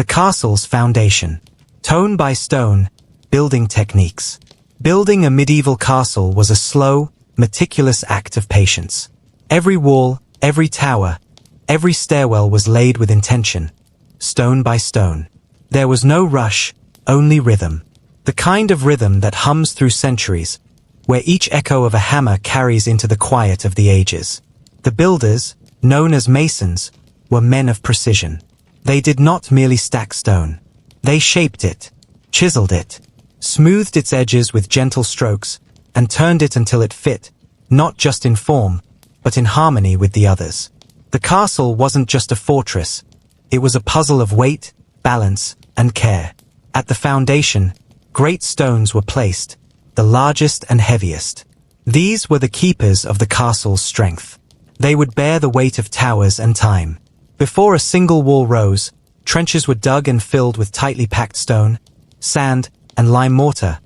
The castle's foundation. Stone by stone, building techniques. Building a medieval castle was a slow, meticulous act of patience. Every wall, every tower, every stairwell was laid with intention, stone by stone. There was no rush, only rhythm. The kind of rhythm that hums through centuries, where each echo of a hammer carries into the quiet of the ages. The builders, known as masons, were men of precision. They did not merely stack stone. They shaped it, chiseled it, smoothed its edges with gentle strokes, and turned it until it fit, not just in form, but in harmony with the others. The castle wasn't just a fortress, it was a puzzle of weight, balance, and care. At the foundation, great stones were placed, the largest and heaviest. These were the keepers of the castle's strength. They would bear the weight of towers and time. Before a single wall rose, trenches were dug and filled with tightly packed stone, sand, and lime mortar,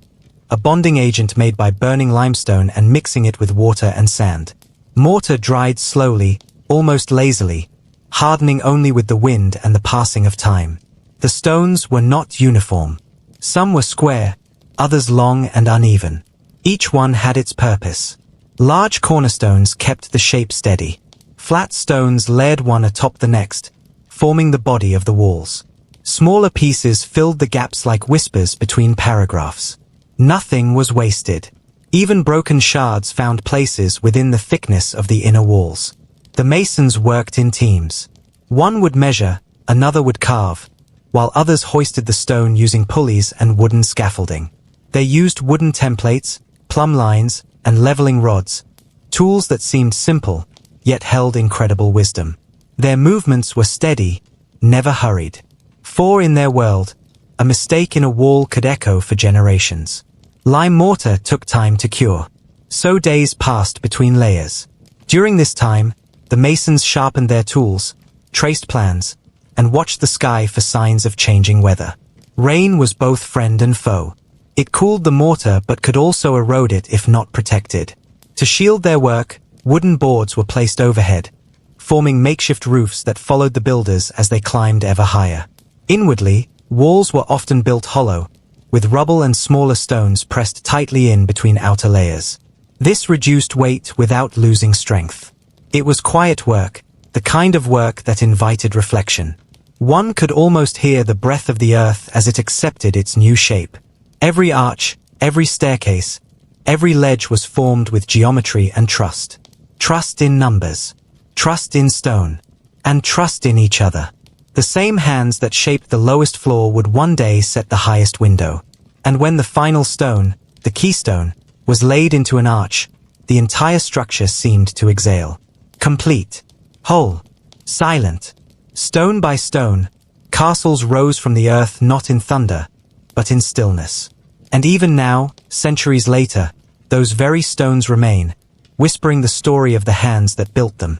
a bonding agent made by burning limestone and mixing it with water and sand. Mortar dried slowly, almost lazily, hardening only with the wind and the passing of time. The stones were not uniform. Some were square, others long and uneven. Each one had its purpose. Large cornerstones kept the shape steady. Flat stones layered one atop the next, forming the body of the walls. Smaller pieces filled the gaps like whispers between paragraphs. Nothing was wasted. Even broken shards found places within the thickness of the inner walls. The masons worked in teams. One would measure, another would carve, while others hoisted the stone using pulleys and wooden scaffolding. They used wooden templates, plumb lines, and leveling rods, tools that seemed simple, yet held incredible wisdom. Their movements were steady, never hurried. For in their world, a mistake in a wall could echo for generations. Lime mortar took time to cure. So days passed between layers. During this time, the masons sharpened their tools, traced plans, and watched the sky for signs of changing weather. Rain was both friend and foe. It cooled the mortar but could also erode it if not protected. To shield their work, wooden boards were placed overhead, forming makeshift roofs that followed the builders as they climbed ever higher. Inwardly, walls were often built hollow, with rubble and smaller stones pressed tightly in between outer layers. This reduced weight without losing strength. It was quiet work, the kind of work that invited reflection. One could almost hear the breath of the earth as it accepted its new shape. Every arch, every staircase, every ledge was formed with geometry and trust. Trust in numbers, trust in stone, and trust in each other. The same hands that shaped the lowest floor would one day set the highest window. And when the final stone, the keystone, was laid into an arch, the entire structure seemed to exhale. Complete, whole, silent. Stone by stone, castles rose from the earth not in thunder, but in stillness. And even now, centuries later, those very stones remain, whispering the story of the hands that built them.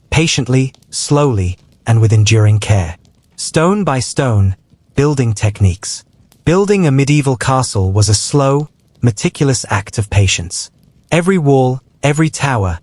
Patiently, slowly, and with enduring care. Stone by stone, building techniques. Building a medieval castle was a slow, meticulous act of patience. Every wall, every tower,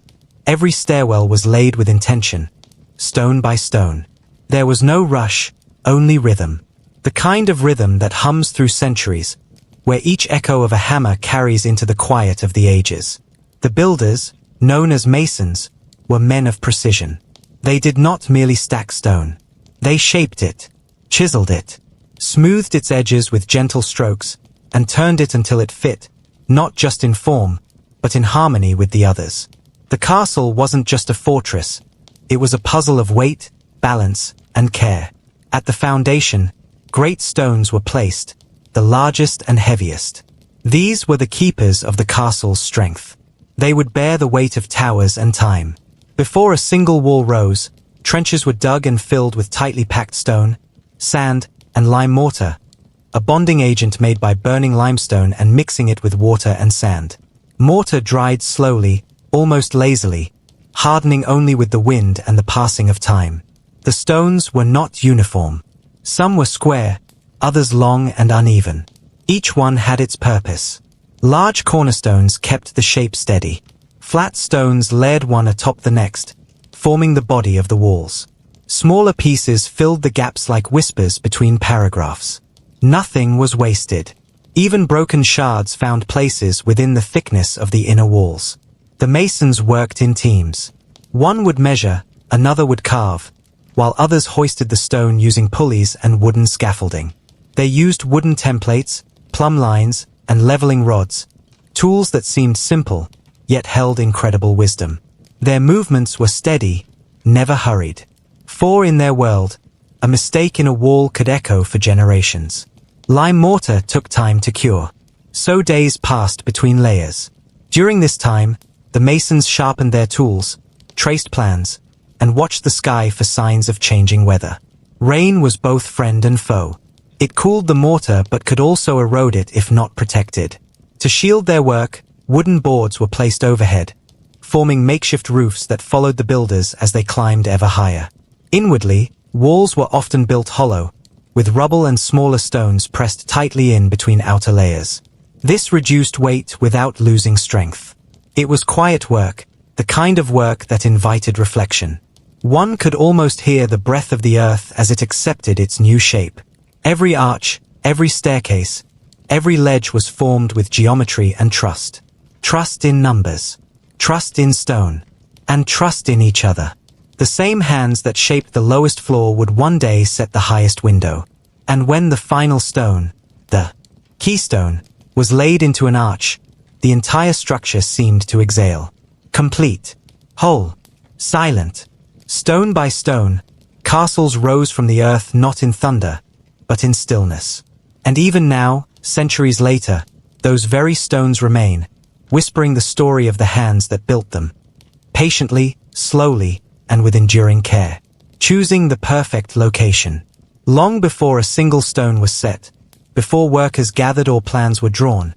every stairwell was laid with intention, stone by stone. There was no rush, only rhythm. The kind of rhythm that hums through centuries, where each echo of a hammer carries into the quiet of the ages. The builders, known as masons, were men of precision. They did not merely stack stone. They shaped it, chiseled it, smoothed its edges with gentle strokes, and turned it until it fit, not just in form, but in harmony with the others. The castle wasn't just a fortress, it was a puzzle of weight, balance, and care. At the foundation, great stones were placed, the largest and heaviest. These were the keepers of the castle's strength. They would bear the weight of towers and time. Before a single wall rose, trenches were dug and filled with tightly packed stone, sand, and lime mortar, a bonding agent made by burning limestone and mixing it with water and sand. Mortar dried slowly, almost lazily, hardening only with the wind and the passing of time. The stones were not uniform. Some were square, others long and uneven. Each one had its purpose. Large cornerstones kept the shape steady. Flat stones layered one atop the next, forming the body of the walls. Smaller pieces filled the gaps like whispers between paragraphs. Nothing was wasted. Even broken shards found places within the thickness of the inner walls. The masons worked in teams. One would measure, another would carve, while others hoisted the stone using pulleys and wooden scaffolding. They used wooden templates, plumb lines, and leveling rods, tools that seemed simple, yet held incredible wisdom. Their movements were steady, never hurried. For in their world, a mistake in a wall could echo for generations. Lime mortar took time to cure. So days passed between layers. During this time, the masons sharpened their tools, traced plans, and watched the sky for signs of changing weather. Rain was both friend and foe. It cooled the mortar but could also erode it if not protected. To shield their work, wooden boards were placed overhead, forming makeshift roofs that followed the builders as they climbed ever higher. Inwardly, walls were often built hollow, with rubble and smaller stones pressed tightly in between outer layers. This reduced weight without losing strength. It was quiet work, the kind of work that invited reflection. One could almost hear the breath of the earth as it accepted its new shape. Every arch, every staircase, every ledge was formed with geometry and trust. Trust in numbers, trust in stone, and trust in each other. The same hands that shaped the lowest floor would one day set the highest window. And when the final stone, the keystone, was laid into an arch, the entire structure seemed to exhale. Complete, whole, silent. Stone by stone, castles rose from the earth not in thunder, but in stillness. And even now, centuries later, those very stones remain, whispering the story of the hands that built them. Patiently, slowly, and with enduring care, choosing the perfect location. Long before a single stone was set, before workers gathered or plans were drawn,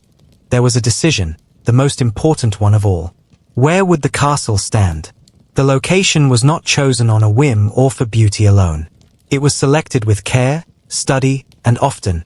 there was a decision, the most important one of all. Where would the castle stand? The location was not chosen on a whim or for beauty alone. It was selected with care, study, and often,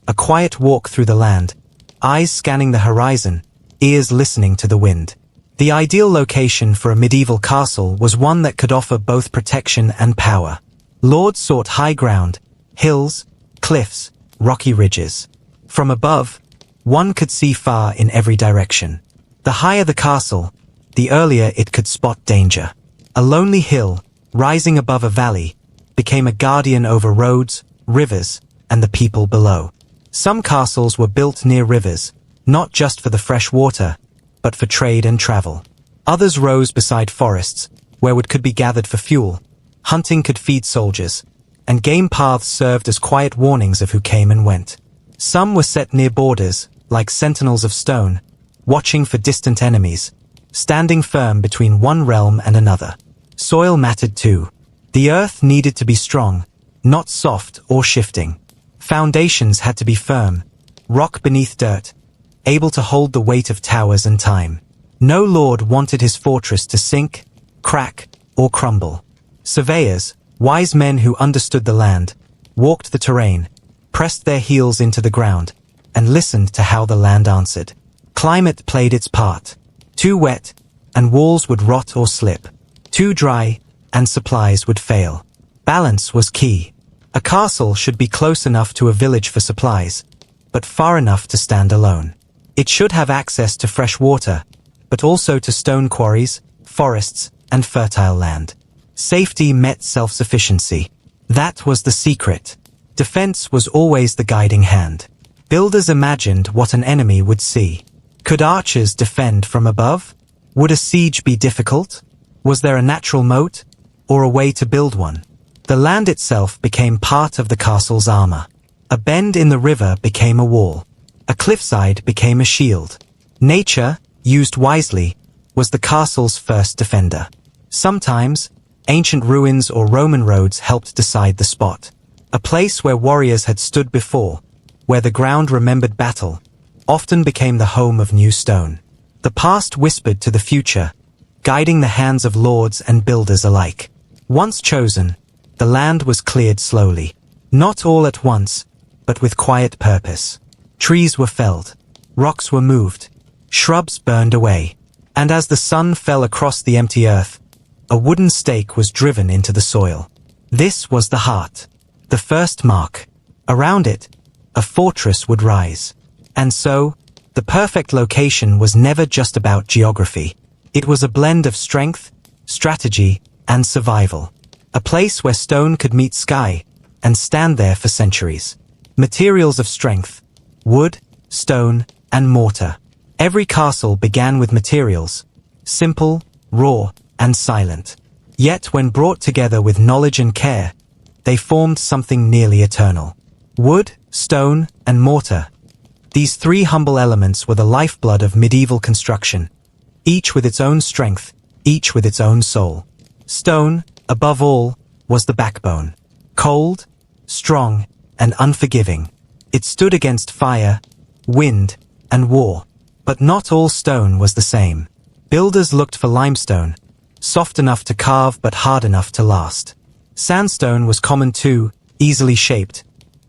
a quiet walk through the land, eyes scanning the horizon, ears listening to the wind. The ideal location for a medieval castle was one that could offer both protection and power. Lords sought high ground, hills, cliffs, rocky ridges. From above, one could see far in every direction. The higher the castle, the earlier it could spot danger. A lonely hill, rising above a valley, became a guardian over roads, rivers, and the people below. Some castles were built near rivers, not just for the fresh water, but for trade and travel. Others rose beside forests, where wood could be gathered for fuel, hunting could feed soldiers, and game paths served as quiet warnings of who came and went. Some were set near borders, like sentinels of stone, watching for distant enemies, standing firm between one realm and another. Soil mattered too. The earth needed to be strong, not soft or shifting. Foundations had to be firm, rock beneath dirt, able to hold the weight of towers and time. No lord wanted his fortress to sink, crack, or crumble. Surveyors, wise men who understood the land, walked the terrain, pressed their heels into the ground, and listened to how the land answered. Climate played its part. Too wet, and walls would rot or slip. Too dry, and supplies would fail. Balance was key. A castle should be close enough to a village for supplies, but far enough to stand alone. It should have access to fresh water, but also to stone quarries, forests, and fertile land. Safety met self-sufficiency. That was the secret. Defense was always the guiding hand. Builders imagined what an enemy would see. Could archers defend from above? Would a siege be difficult? Was there a natural moat, or a way to build one? The land itself became part of the castle's armor. A bend in the river became a wall. A cliffside became a shield. Nature, used wisely, was the castle's first defender. Sometimes, ancient ruins or Roman roads helped decide the spot. A place where warriors had stood before, where the ground remembered battle, often became the home of new stone. The past whispered to the future, guiding the hands of lords and builders alike. Once chosen, the land was cleared slowly. Not all at once, but with quiet purpose. Trees were felled, rocks were moved, shrubs burned away, and as the sun fell across the empty earth, a wooden stake was driven into the soil. This was the heart. The first mark. Around it, a fortress would rise. And so, the perfect location was never just about geography. It was a blend of strength, strategy, and survival. A place where stone could meet sky and stand there for centuries. Materials of strength: wood, stone, and mortar. Every castle began with materials, simple, raw, and silent. Yet when brought together with knowledge and care, they formed something nearly eternal. Wood, stone, and mortar. These three humble elements were the lifeblood of medieval construction, each with its own strength, each with its own soul. Stone, above all, was the backbone. Cold, strong, and unforgiving. It stood against fire, wind, and war. But not all stone was the same. Builders looked for limestone, soft enough to carve but hard enough to last. Sandstone was common too, easily shaped,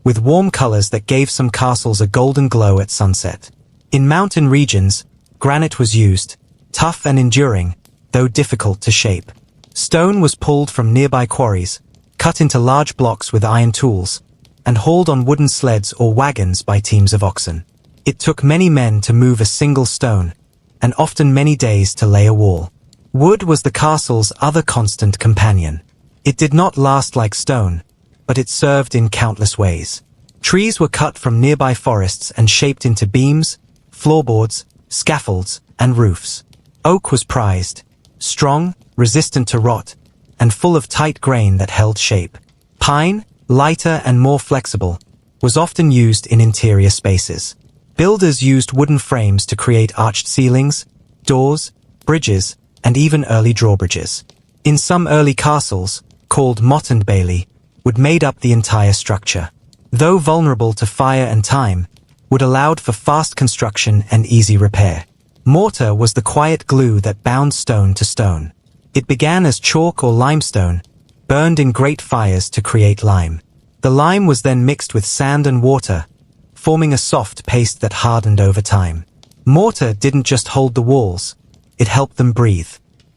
with warm colors that gave some castles a golden glow at sunset. In mountain regions, granite was used, tough and enduring, though difficult to shape. Stone was pulled from nearby quarries, cut into large blocks with iron tools, and hauled on wooden sleds or wagons by teams of oxen. It took many men to move a single stone, and often many days to lay a wall. Wood was the castle's other constant companion. It did not last like stone, but it served in countless ways. Trees were cut from nearby forests and shaped into beams, floorboards, scaffolds, and roofs. Oak was prized, strong, resistant to rot, and full of tight grain that held shape. Pine, lighter and more flexible, was often used in interior spaces. Builders used wooden frames to create arched ceilings, doors, bridges, and even early drawbridges. In some early castles, called motte and bailey, would made up the entire structure. Though vulnerable to fire and time, would allowed for fast construction and easy repair. Mortar was the quiet glue that bound stone to stone. It began as chalk or limestone, burned in great fires to create lime. The lime was then mixed with sand and water, forming a soft paste that hardened over time. Mortar didn't just hold the walls, it helped them breathe.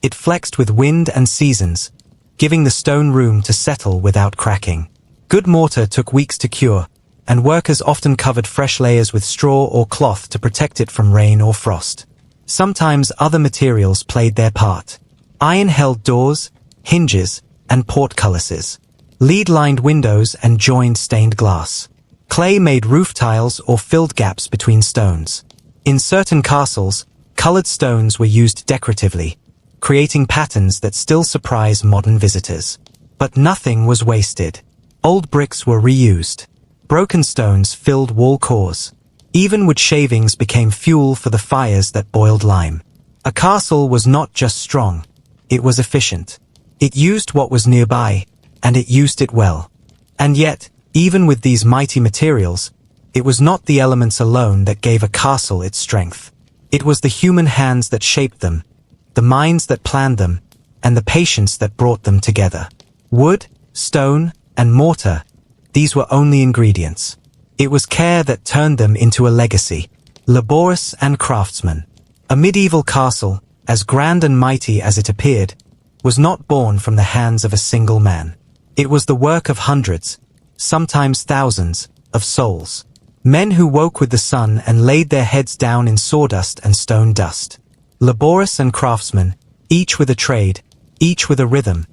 It flexed with wind and seasons, giving the stone room to settle without cracking. Good mortar took weeks to cure, and workers often covered fresh layers with straw or cloth to protect it from rain or frost. Sometimes other materials played their part. Iron held doors, hinges, and portcullises. Lead lined windows and joined stained glass. Clay made roof tiles or filled gaps between stones. In certain castles, colored stones were used decoratively, creating patterns that still surprise modern visitors. But nothing was wasted. Old bricks were reused. Broken stones filled wall cores. Even wood shavings became fuel for the fires that boiled lime. A castle was not just strong, it was efficient. It used what was nearby, and it used it well. And yet, even with these mighty materials, it was not the elements alone that gave a castle its strength. It was the human hands that shaped them, the minds that planned them, and the patience that brought them together. Wood, stone, and mortar, these were only ingredients. It was care that turned them into a legacy, laborious and craftsman. A medieval castle, as grand and mighty as it appeared, was not born from the hands of a single man. It was the work of hundreds, sometimes thousands, of souls. Men who woke with the sun and laid their heads down in sawdust and stone dust. Laborious and craftsmen, each with a trade, each with a rhythm,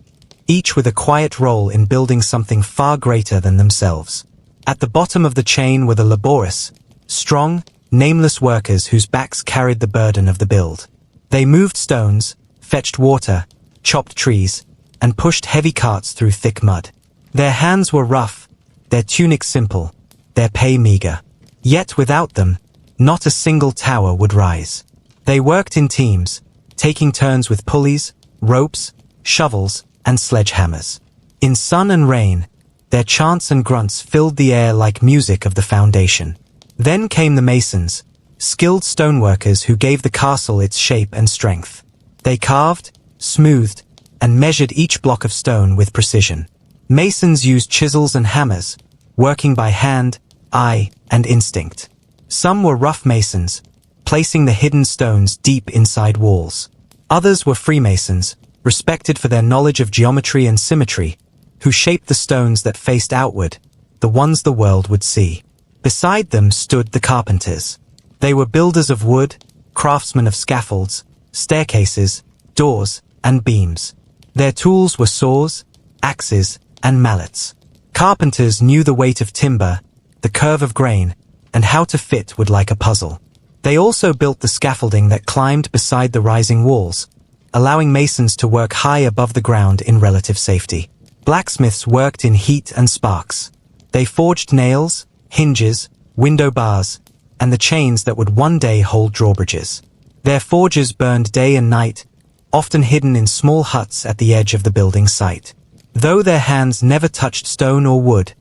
each with a quiet role in building something far greater than themselves. At the bottom of the chain were the laborious, strong, nameless workers whose backs carried the burden of the build. They moved stones, fetched water, chopped trees, and pushed heavy carts through thick mud. Their hands were rough, their tunics simple, their pay meager. Yet without them, not a single tower would rise. They worked in teams, taking turns with pulleys, ropes, shovels, and sledgehammers. In sun and rain, their chants and grunts filled the air like music of the foundation. Then came the masons, skilled stoneworkers who gave the castle its shape and strength. They carved, smoothed, and measured each block of stone with precision. Masons used chisels and hammers, working by hand, eye, and instinct. Some were rough masons, placing the hidden stones deep inside walls. Others were Freemasons, respected for their knowledge of geometry and symmetry, who shaped the stones that faced outward, the ones the world would see. Beside them stood the carpenters. They were builders of wood, craftsmen of scaffolds, staircases, doors, and beams. Their tools were saws, axes, and mallets. Carpenters knew the weight of timber, the curve of grain, and how to fit wood like a puzzle. They also built the scaffolding that climbed beside the rising walls, allowing masons to work high above the ground in relative safety. Blacksmiths worked in heat and sparks. They forged nails, hinges, window bars, and the chains that would one day hold drawbridges. Their forges burned day and night, often hidden in small huts at the edge of the building site. Though their hands never touched stone or wood,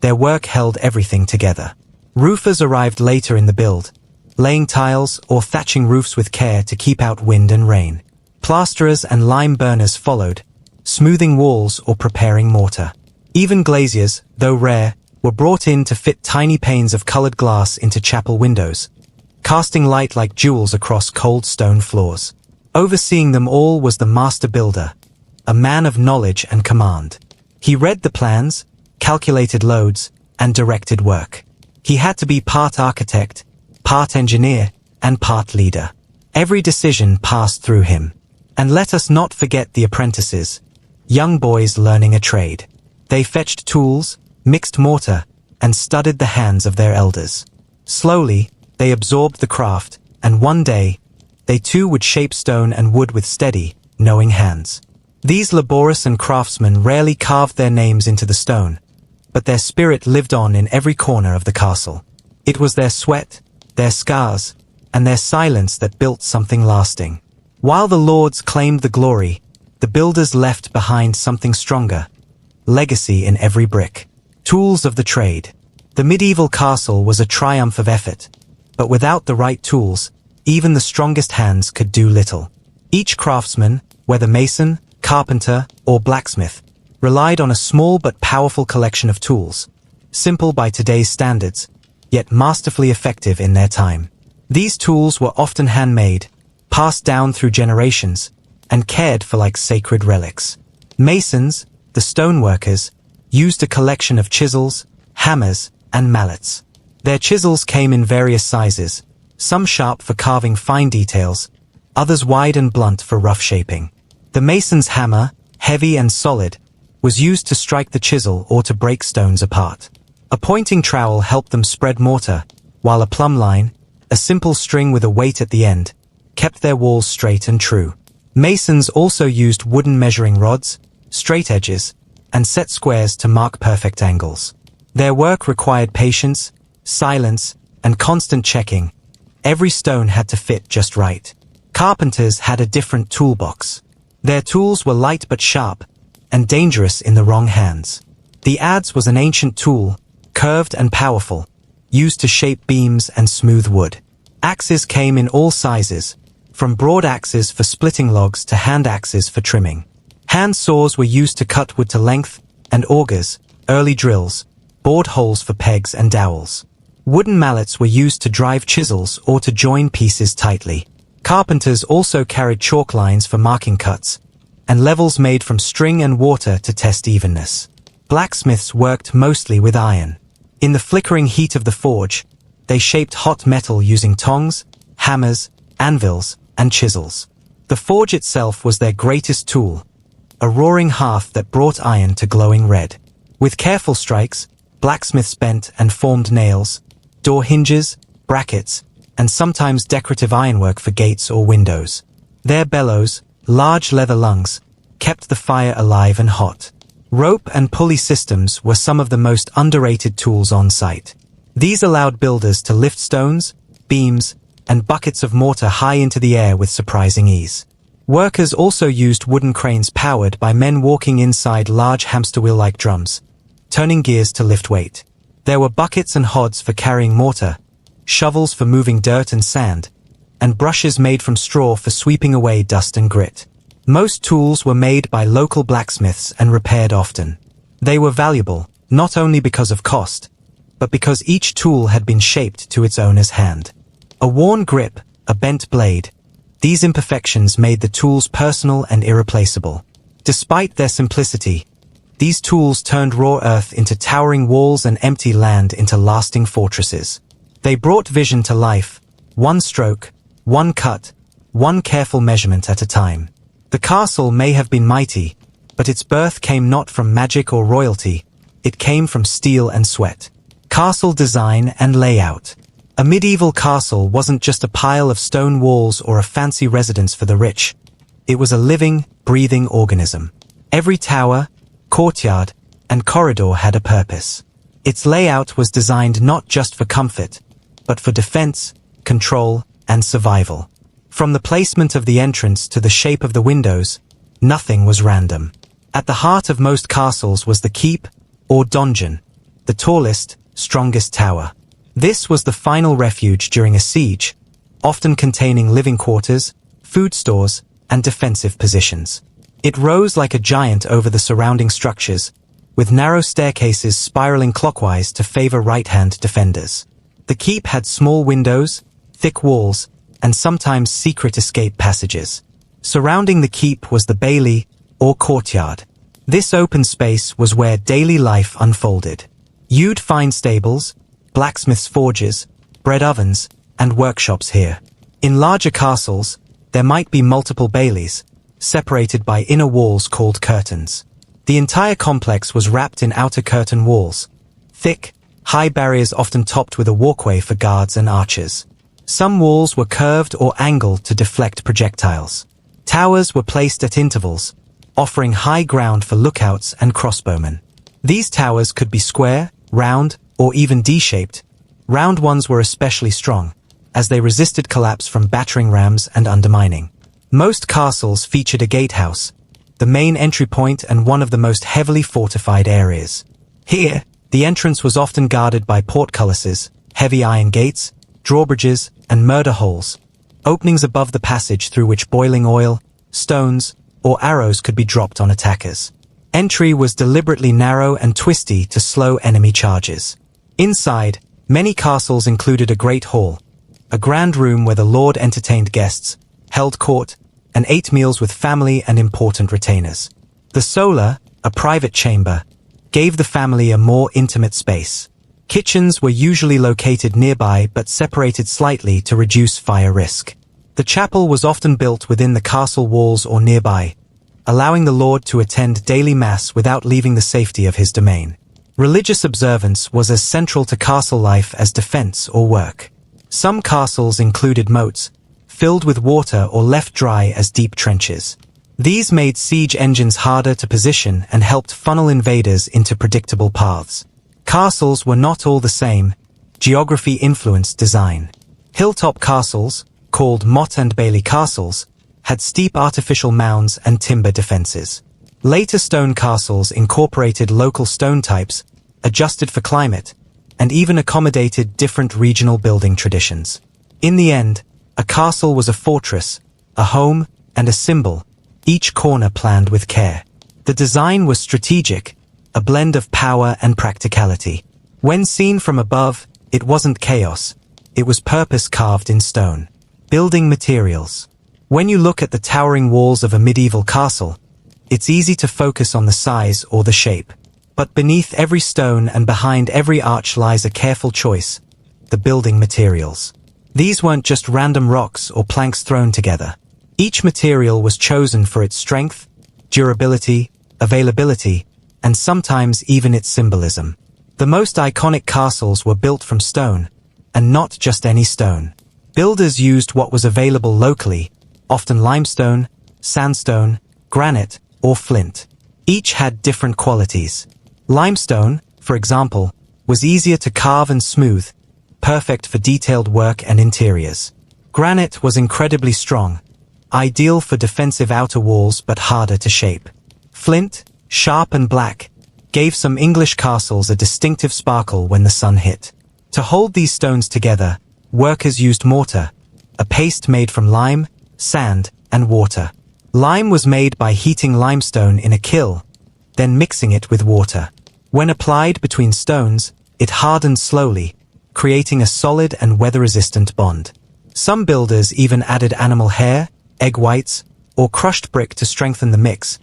their work held everything together. Roofers arrived later in the build, laying tiles or thatching roofs with care to keep out wind and rain. Plasterers and lime burners followed, smoothing walls or preparing mortar. Even glaziers, though rare, were brought in to fit tiny panes of colored glass into chapel windows, casting light like jewels across cold stone floors. Overseeing them all was the master builder, a man of knowledge and command. He read the plans, calculated loads, and directed work. He had to be part architect, part engineer, and part leader. Every decision passed through him. And let us not forget the apprentices, young boys learning a trade. They fetched tools, mixed mortar, and studied the hands of their elders. Slowly, they absorbed the craft, and one day, they too would shape stone and wood with steady, knowing hands. These laborious and craftsmen rarely carved their names into the stone, but their spirit lived on in every corner of the castle. It was their sweat, their scars, and their silence that built something lasting. While the lords claimed the glory, the builders left behind something stronger, legacy in every brick. Tools of the trade. The medieval castle was a triumph of effort, but without the right tools, even the strongest hands could do little. Each craftsman, whether mason, carpenter, or blacksmith, relied on a small but powerful collection of tools, simple by today's standards, yet masterfully effective in their time. These tools were often handmade, passed down through generations, and cared for like sacred relics. Masons, the stoneworkers, used a collection of chisels, hammers, and mallets. Their chisels came in various sizes, some sharp for carving fine details, others wide and blunt for rough shaping. The mason's hammer, heavy and solid, was used to strike the chisel or to break stones apart. A pointing trowel helped them spread mortar, while a plumb line, a simple string with a weight at the end, kept their walls straight and true. Masons also used wooden measuring rods, straight edges, and set squares to mark perfect angles. Their work required patience, silence, and constant checking. Every stone had to fit just right. Carpenters had a different toolbox. Their tools were light but sharp, and dangerous in the wrong hands. The adze was an ancient tool, curved and powerful, used to shape beams and smooth wood. Axes came in all sizes, from broad axes for splitting logs to hand axes for trimming. Hand saws were used to cut wood to length, and augers, early drills, bored holes for pegs and dowels. Wooden mallets were used to drive chisels or to join pieces tightly. Carpenters also carried chalk lines for marking cuts, and levels made from string and water to test evenness. Blacksmiths worked mostly with iron. In the flickering heat of the forge, they shaped hot metal using tongs, hammers, anvils, and chisels. The forge itself was their greatest tool, a roaring hearth that brought iron to glowing red. With careful strikes, blacksmiths bent and formed nails, door hinges, brackets, and sometimes decorative ironwork for gates or windows. Their bellows, large leather lungs, kept the fire alive and hot. Rope and pulley systems were some of the most underrated tools on site. These allowed builders to lift stones, beams, and buckets of mortar high into the air with surprising ease. Workers also used wooden cranes powered by men walking inside large hamster wheel-like drums, turning gears to lift weight. There were buckets and hods for carrying mortar, shovels for moving dirt and sand, and brushes made from straw for sweeping away dust and grit. Most tools were made by local blacksmiths and repaired often. They were valuable, not only because of cost, but because each tool had been shaped to its owner's hand. A worn grip, a bent blade, these imperfections made the tools personal and irreplaceable. Despite their simplicity, These tools turned raw earth into towering walls and empty land into lasting fortresses. They brought vision to life, one stroke, one cut, one careful measurement at a time. The castle may have been mighty, but its birth came not from magic or royalty, it came from steel and sweat. Castle design and layout. A medieval castle wasn't just a pile of stone walls or a fancy residence for the rich. It was a living, breathing organism. Every tower, courtyard, and corridor had a purpose. Its layout was designed not just for comfort, but for defense, control, and survival. From the placement of the entrance to the shape of the windows, nothing was random. At the heart of most castles was the keep, or donjon, the tallest, strongest tower. This was the final refuge during a siege, often containing living quarters, food stores, and defensive positions. It rose like a giant over the surrounding structures, with narrow staircases spiraling clockwise to favor right-hand defenders. The keep had small windows, thick walls, and sometimes secret escape passages. Surrounding the keep was the bailey, or courtyard. This open space was where daily life unfolded. You'd find stables, blacksmiths' forges, bread ovens, and workshops here. In larger castles, there might be multiple baileys, separated by inner walls called curtains. The entire complex was wrapped in outer curtain walls, thick, high barriers often topped with a walkway for guards and archers. Some walls were curved or angled to deflect projectiles. Towers were placed at intervals, offering high ground for lookouts and crossbowmen. These towers could be square, round, or even D-shaped. Round ones were especially strong, as they resisted collapse from battering rams and undermining. Most castles featured a gatehouse, the main entry point and one of the most heavily fortified areas. Here, the entrance was often guarded by portcullises, heavy iron gates, drawbridges, and murder holes, openings above the passage through which boiling oil, stones, or arrows could be dropped on attackers. Entry was deliberately narrow and twisty to slow enemy charges. Inside, many castles included a great hall, a grand room where the lord entertained guests, held court, and ate meals with family and important retainers. The sola, a private chamber, gave the family a more intimate space. Kitchens were usually located nearby but separated slightly to reduce fire risk. The chapel was often built within the castle walls or nearby, allowing the lord to attend daily mass without leaving the safety of his domain. Religious observance was as central to castle life as defense or work. Some castles included moats, filled with water or left dry as deep trenches. These made siege engines harder to position and helped funnel invaders into predictable paths. Castles were not all the same. Geography influenced design. Hilltop castles, called motte and bailey castles, had steep artificial mounds and timber defenses. Later stone castles incorporated local stone types, adjusted for climate, and even accommodated different regional building traditions. In the end, a castle was a fortress, a home, and a symbol, each corner planned with care. The design was strategic, a blend of power and practicality. When seen from above, it wasn't chaos, it was purpose carved in stone. Building materials. When you look at the towering walls of a medieval castle, it's easy to focus on the size or the shape. But beneath every stone and behind every arch lies a careful choice: the building materials. These weren't just random rocks or planks thrown together. Each material was chosen for its strength, durability, availability, and sometimes even its symbolism. The most iconic castles were built from stone, and not just any stone. Builders used what was available locally, often limestone, sandstone, granite, or flint. Each had different qualities. Limestone, for example, was easier to carve and smooth, perfect for detailed work and interiors. Granite was incredibly strong, ideal for defensive outer walls but harder to shape. Flint, sharp and black, gave some English castles a distinctive sparkle when the sun hit. To hold these stones together, workers used mortar, a paste made from lime, sand, and water. Lime was made by heating limestone in a kiln, then mixing it with water. When applied between stones, it hardened slowly, creating a solid and weather-resistant bond. Some builders even added animal hair, egg whites, or crushed brick to strengthen the mix,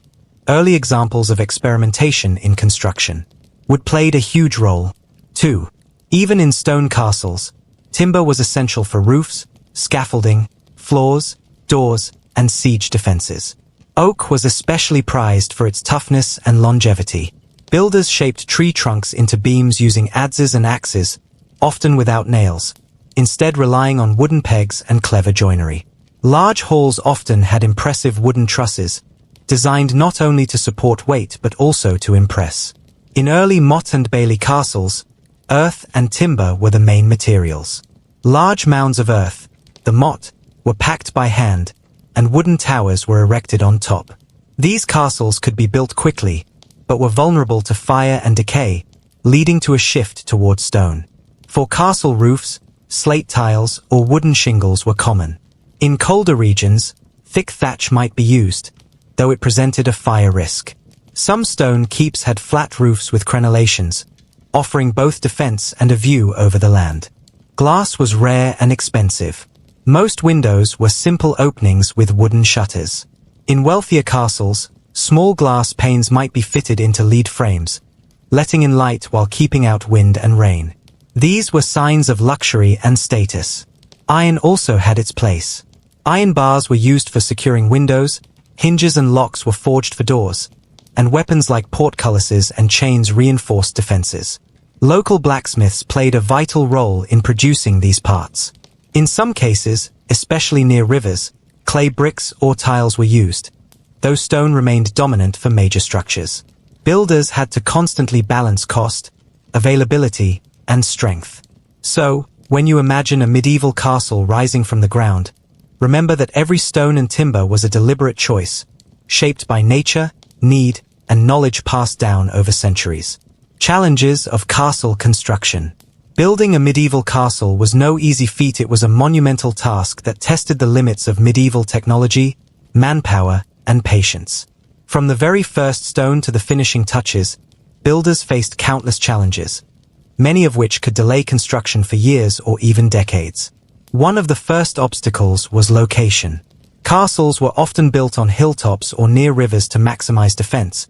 early examples of experimentation in construction, wood played a huge role. 2. Even in stone castles, timber was essential for roofs, scaffolding, floors, doors, and siege defenses. Oak was especially prized for its toughness and longevity. Builders shaped tree trunks into beams using adzes and axes, often without nails, instead relying on wooden pegs and clever joinery. Large halls often had impressive wooden trusses, designed not only to support weight but also to impress. In early Motte and Bailey castles, earth and timber were the main materials. Large mounds of earth, the motte, were packed by hand, and wooden towers were erected on top. These castles could be built quickly, but were vulnerable to fire and decay, leading to a shift towards stone. For castle roofs, slate tiles or wooden shingles were common. In colder regions, thick thatch might be used, though it presented a fire risk. Some stone keeps had flat roofs with crenellations, offering both defense and a view over the land. Glass was rare and expensive. Most windows were simple openings with wooden shutters. In wealthier castles, small glass panes might be fitted into lead frames, letting in light while keeping out wind and rain. These were signs of luxury and status. Iron also had its place. Iron bars were used for securing windows, hinges and locks were forged for doors, and weapons like portcullises and chains reinforced defenses. Local blacksmiths played a vital role in producing these parts. In some cases, especially near rivers, clay bricks or tiles were used, though stone remained dominant for major structures. Builders had to constantly balance cost, availability, and strength. So, when you imagine a medieval castle rising from the ground, remember that every stone and timber was a deliberate choice, shaped by nature, need, and knowledge passed down over centuries. Challenges of castle construction. Building a medieval castle was no easy feat. It was a monumental task that tested the limits of medieval technology, manpower, and patience. From the very first stone to the finishing touches, builders faced countless challenges, many of which could delay construction for years or even decades. One of the first obstacles was location. Castles were often built on hilltops or near rivers to maximize defense,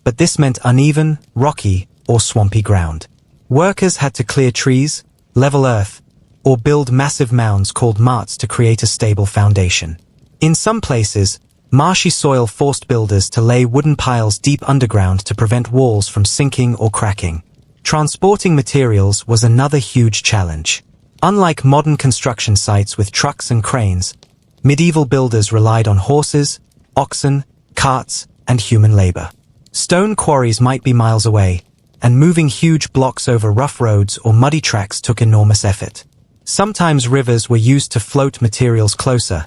but this meant uneven, rocky, or swampy ground. Workers had to clear trees, level earth, or build massive mounds called marts to create a stable foundation. In some places, marshy soil forced builders to lay wooden piles deep underground to prevent walls from sinking or cracking. Transporting materials was another huge challenge. Unlike modern construction sites with trucks and cranes, medieval builders relied on horses, oxen, carts, and human labor. Stone quarries might be miles away, and moving huge blocks over rough roads or muddy tracks took enormous effort. Sometimes rivers were used to float materials closer,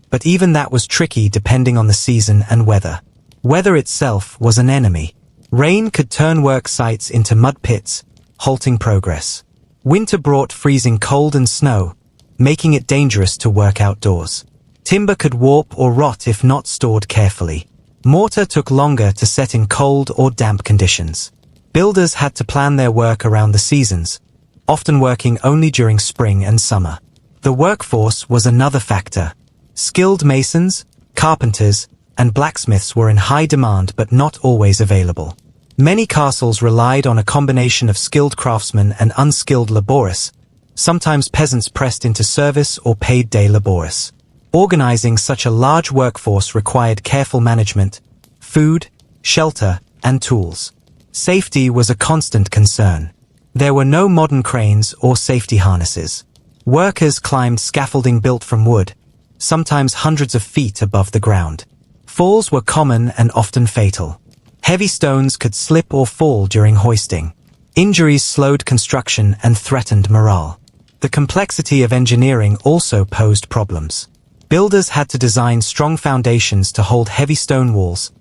but even that was tricky depending on the season and weather. Weather itself was an enemy. Rain could turn work sites into mud pits, halting progress. Winter brought freezing cold and snow, making it dangerous to work outdoors. Timber could warp or rot if not stored carefully. Mortar took longer to set in cold or damp conditions. Builders had to plan their work around the seasons, often working only during spring and summer. The workforce was another factor. Skilled masons, carpenters, and blacksmiths were in high demand but not always available. Many castles relied on a combination of skilled craftsmen and unskilled labourers, sometimes peasants pressed into service or paid day labourers. Organizing such a large workforce required careful management, food, shelter, and tools. Safety was a constant concern. There were no modern cranes or safety harnesses. Workers climbed scaffolding built from wood, sometimes hundreds of feet above the ground. Falls were common and often fatal. Heavy stones could slip or fall during hoisting. Injuries slowed construction and threatened morale. The complexity of engineering also posed problems. Builders had to design strong foundations to hold heavy stone walls,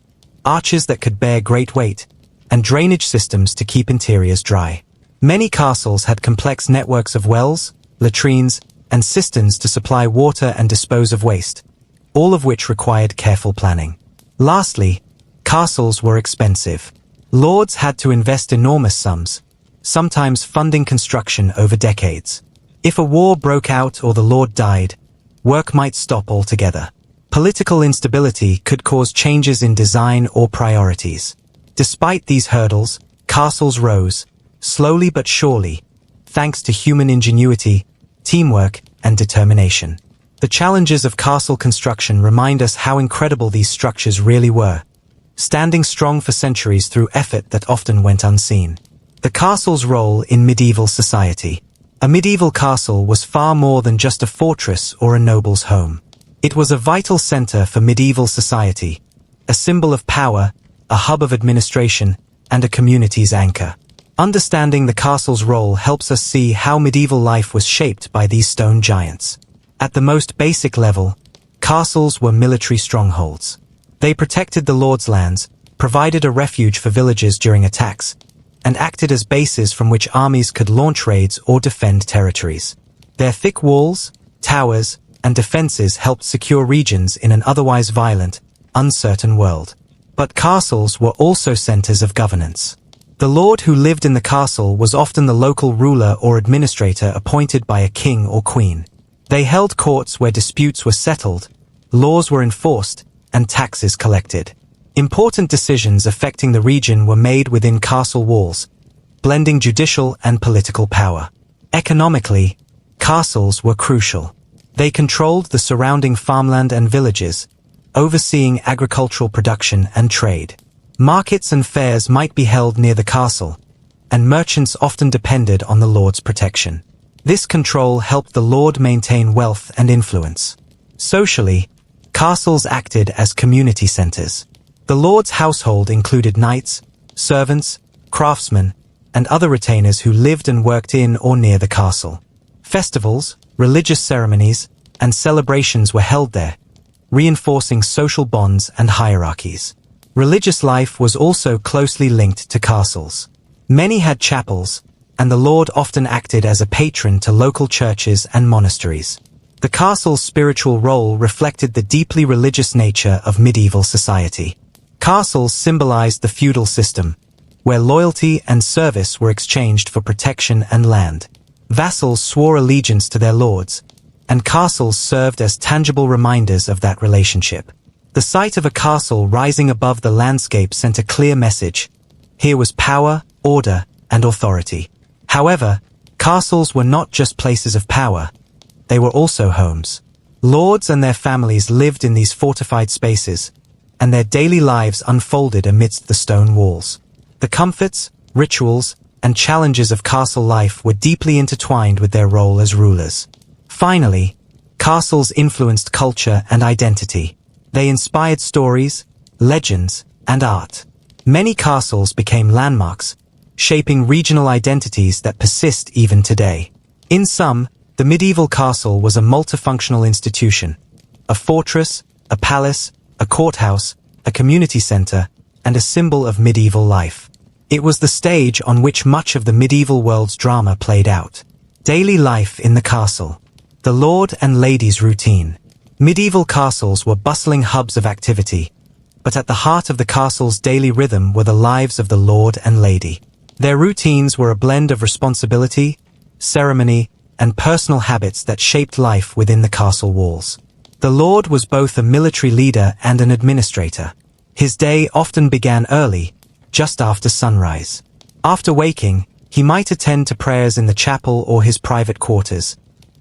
arches that could bear great weight, and drainage systems to keep interiors dry. Many castles had complex networks of wells, latrines, and cisterns to supply water and dispose of waste, all of which required careful planning. Lastly, castles were expensive. Lords had to invest enormous sums, sometimes funding construction over decades. If a war broke out or the lord died, work might stop altogether. Political instability could cause changes in design or priorities. Despite these hurdles, castles rose, slowly but surely, thanks to human ingenuity, teamwork, and determination. The challenges of castle construction remind us how incredible these structures really were, standing strong for centuries through effort that often went unseen. The castle's role in medieval society. A medieval castle was far more than just a fortress or a noble's home. It was a vital center for medieval society, a symbol of power, a hub of administration, and a community's anchor. Understanding the castle's role helps us see how medieval life was shaped by these stone giants. At the most basic level, castles were military strongholds. They protected the lord's lands, provided a refuge for villagers during attacks, and acted as bases from which armies could launch raids or defend territories. Their thick walls, towers, and defenses helped secure regions in an otherwise violent, uncertain world. But castles were also centers of governance. The lord who lived in the castle was often the local ruler or administrator appointed by a king or queen. They held courts where disputes were settled, laws were enforced, and taxes collected. Important decisions affecting the region were made within castle walls, blending judicial and political power. Economically, castles were crucial. They controlled the surrounding farmland and villages, overseeing agricultural production and trade. Markets and fairs might be held near the castle, and merchants often depended on the lord's protection. This control helped the lord maintain wealth and influence. Socially, castles acted as community centers. The lord's household included knights, servants, craftsmen, and other retainers who lived and worked in or near the castle. Festivals, religious ceremonies, and celebrations were held there, reinforcing social bonds and hierarchies. Religious life was also closely linked to castles. Many had chapels, and the lord often acted as a patron to local churches and monasteries. The castle's spiritual role reflected the deeply religious nature of medieval society. Castles symbolized the feudal system, where loyalty and service were exchanged for protection and land. Vassals swore allegiance to their lords, and castles served as tangible reminders of that relationship. The sight of a castle rising above the landscape sent a clear message. Here was power, order, and authority. However, castles were not just places of power. They were also homes. Lords and their families lived in these fortified spaces, and their daily lives unfolded amidst the stone walls. The comforts, rituals, and challenges of castle life were deeply intertwined with their role as rulers. Finally, castles influenced culture and identity. They inspired stories, legends, and art. Many castles became landmarks, shaping regional identities that persist even today. In sum, the medieval castle was a multifunctional institution, a fortress, a palace, a courthouse, a community center, and a symbol of medieval life. It was the stage on which much of the medieval world's drama played out. Daily life in the castle. The lord and lady's routine. Medieval castles were bustling hubs of activity, but at the heart of the castle's daily rhythm were the lives of the lord and lady. Their routines were a blend of responsibility, ceremony, and personal habits that shaped life within the castle walls. The lord was both a military leader and an administrator. His day often began early, just after sunrise. After waking, he might attend to prayers in the chapel or his private quarters,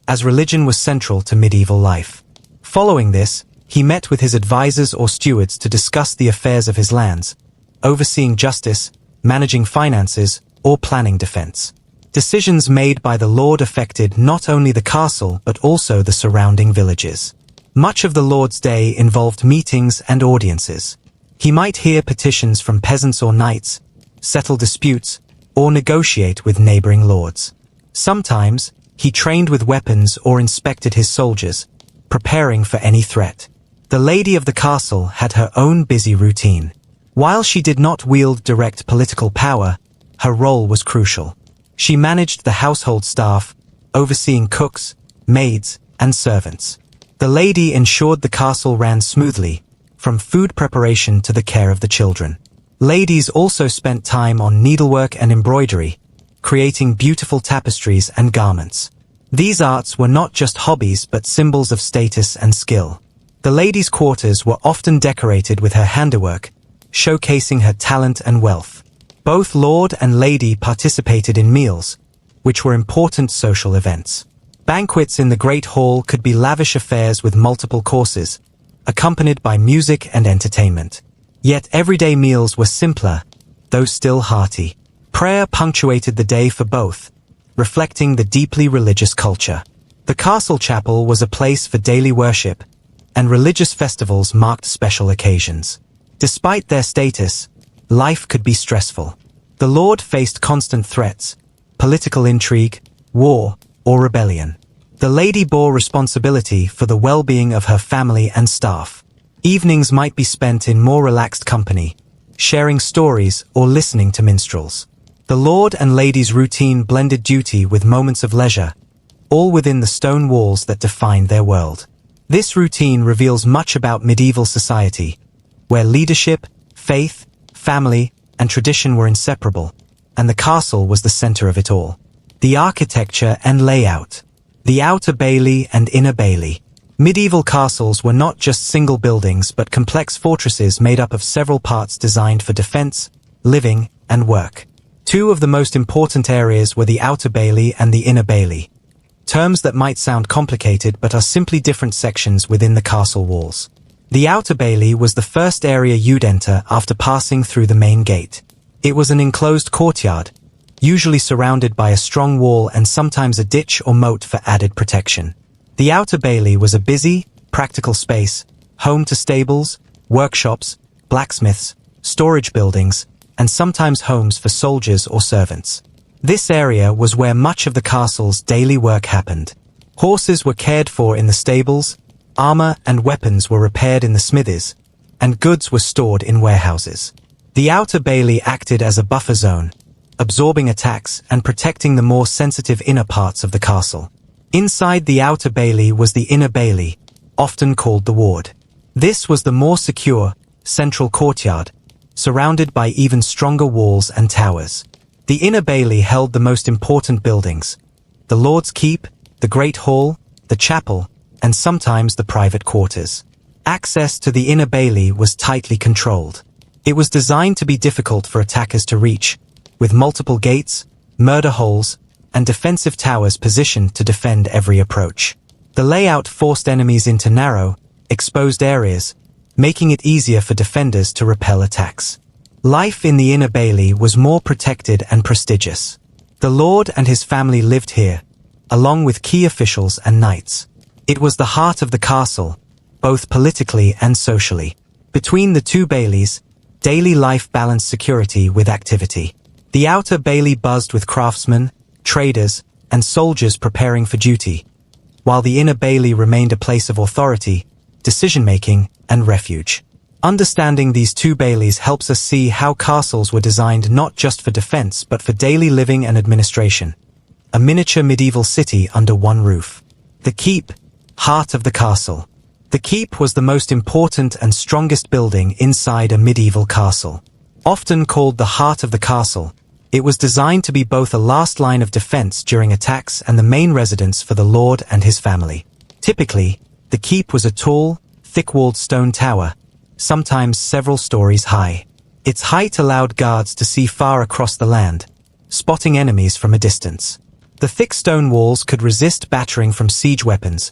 as religion was central to medieval life. Following this, he met with his advisors or stewards to discuss the affairs of his lands, overseeing justice, managing finances, or planning defense. Decisions made by the lord affected not only the castle but also the surrounding villages. Much of the lord's day involved meetings and audiences. He might hear petitions from peasants or knights, settle disputes, or negotiate with neighboring lords. Sometimes, he trained with weapons or inspected his soldiers, preparing for any threat. The lady of the castle had her own busy routine. While she did not wield direct political power, her role was crucial. She managed the household staff, overseeing cooks, maids, and servants. The lady ensured the castle ran smoothly, from food preparation to the care of the children. Ladies also spent time on needlework and embroidery, creating beautiful tapestries and garments. These arts were not just hobbies but symbols of status and skill. The ladies' quarters were often decorated with her handiwork, showcasing her talent and wealth. Both lord and lady participated in meals, which were important social events. Banquets in the Great Hall could be lavish affairs with multiple courses, accompanied by music and entertainment. Yet everyday meals were simpler, though still hearty. Prayer punctuated the day for both, reflecting the deeply religious culture. The castle chapel was a place for daily worship, and religious festivals marked special occasions. Despite their status, life could be stressful. The lord faced constant threats, political intrigue, war, or rebellion. The lady bore responsibility for the well-being of her family and staff. Evenings might be spent in more relaxed company, sharing stories or listening to minstrels. The lord and lady's routine blended duty with moments of leisure, all within the stone walls that defined their world. This routine reveals much about medieval society, where leadership, faith, family, and tradition were inseparable, and the castle was the center of it all. The architecture and layout. The outer bailey and inner bailey. Medieval castles were not just single buildings but complex fortresses made up of several parts designed for defense, living, and work. Two of the most important areas were the outer bailey and the inner bailey, terms that might sound complicated but are simply different sections within the castle walls. The outer bailey was the first area you'd enter after passing through the main gate. It was an enclosed courtyard, usually surrounded by a strong wall and sometimes a ditch or moat for added protection. The outer bailey was a busy, practical space, home to stables, workshops, blacksmiths, storage buildings, and sometimes homes for soldiers or servants. This area was where much of the castle's daily work happened. Horses were cared for in the stables, armor and weapons were repaired in the smithies, and goods were stored in warehouses. The outer bailey acted as a buffer zone, absorbing attacks and protecting the more sensitive inner parts of the castle. Inside the outer bailey was the inner bailey, often called the ward. This was the more secure, central courtyard, surrounded by even stronger walls and towers. The inner bailey held the most important buildings: the Lord's Keep, the Great Hall, the chapel, and sometimes the private quarters. Access to the inner bailey was tightly controlled. It was designed to be difficult for attackers to reach, with multiple gates, murder holes, and defensive towers positioned to defend every approach. The layout forced enemies into narrow, exposed areas, making it easier for defenders to repel attacks. Life in the inner bailey was more protected and prestigious. The lord and his family lived here, along with key officials and knights. It was the heart of the castle, both politically and socially. Between the two bailies, daily life balanced security with activity. The outer bailey buzzed with craftsmen, traders, and soldiers preparing for duty, while the inner bailey remained a place of authority, decision-making, and refuge. Understanding these two bailies helps us see how castles were designed not just for defense but for daily living and administration. A miniature medieval city under one roof. The keep, heart of the castle. The keep was the most important and strongest building inside a medieval castle. Often called the heart of the castle, it was designed to be both a last line of defense during attacks and the main residence for the lord and his family. Typically, the keep was a tall, thick-walled stone tower, sometimes several stories high. Its height allowed guards to see far across the land, spotting enemies from a distance. The thick stone walls could resist battering from siege weapons,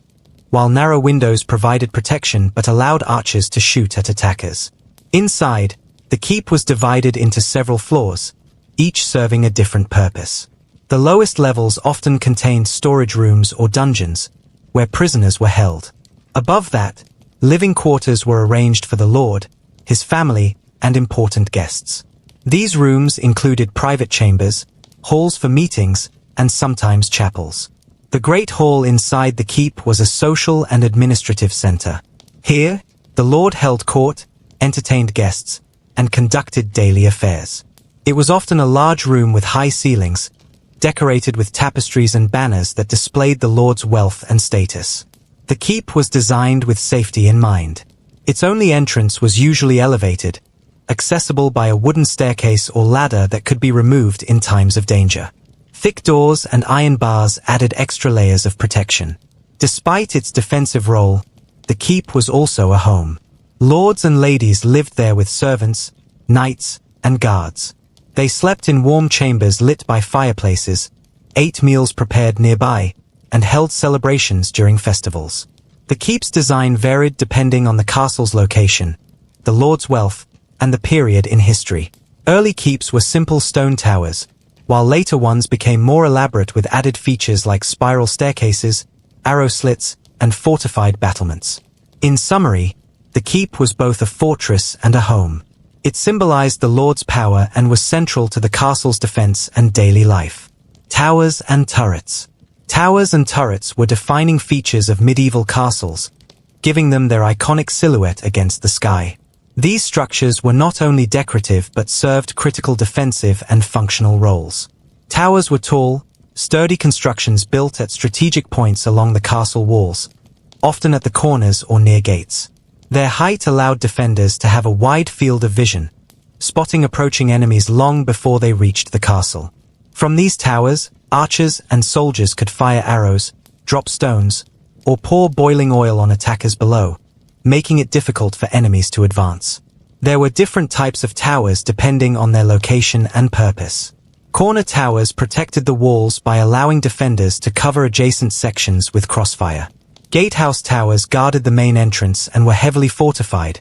while narrow windows provided protection but allowed archers to shoot at attackers. Inside, the keep was divided into several floors, each serving a different purpose. The lowest levels often contained storage rooms or dungeons, where prisoners were held. Above that, living quarters were arranged for the lord, his family, and important guests. These rooms included private chambers, halls for meetings, and sometimes chapels. The Great Hall inside the keep was a social and administrative center. Here, the lord held court, entertained guests, and conducted daily affairs. It was often a large room with high ceilings, decorated with tapestries and banners that displayed the lord's wealth and status. The keep was designed with safety in mind. Its only entrance was usually elevated, accessible by a wooden staircase or ladder that could be removed in times of danger. Thick doors and iron bars added extra layers of protection. Despite its defensive role, the keep was also a home. Lords and ladies lived there with servants, knights, and guards. They slept in warm chambers lit by fireplaces, ate meals prepared nearby, and held celebrations during festivals. The keep's design varied depending on the castle's location, the lord's wealth, and the period in history. Early keeps were simple stone towers, while later ones became more elaborate with added features like spiral staircases, arrow slits, and fortified battlements. In summary, the keep was both a fortress and a home. It symbolized the lord's power and was central to the castle's defense and daily life. Towers and turrets. Towers and turrets were defining features of medieval castles, giving them their iconic silhouette against the sky. These structures were not only decorative but served critical defensive and functional roles. Towers were tall, sturdy constructions built at strategic points along the castle walls, often at the corners or near gates. Their height allowed defenders to have a wide field of vision, spotting approaching enemies long before they reached the castle. From these towers, archers and soldiers could fire arrows, drop stones, or pour boiling oil on attackers below, making it difficult for enemies to advance. There were different types of towers depending on their location and purpose. Corner towers protected the walls by allowing defenders to cover adjacent sections with crossfire. Gatehouse towers guarded the main entrance and were heavily fortified,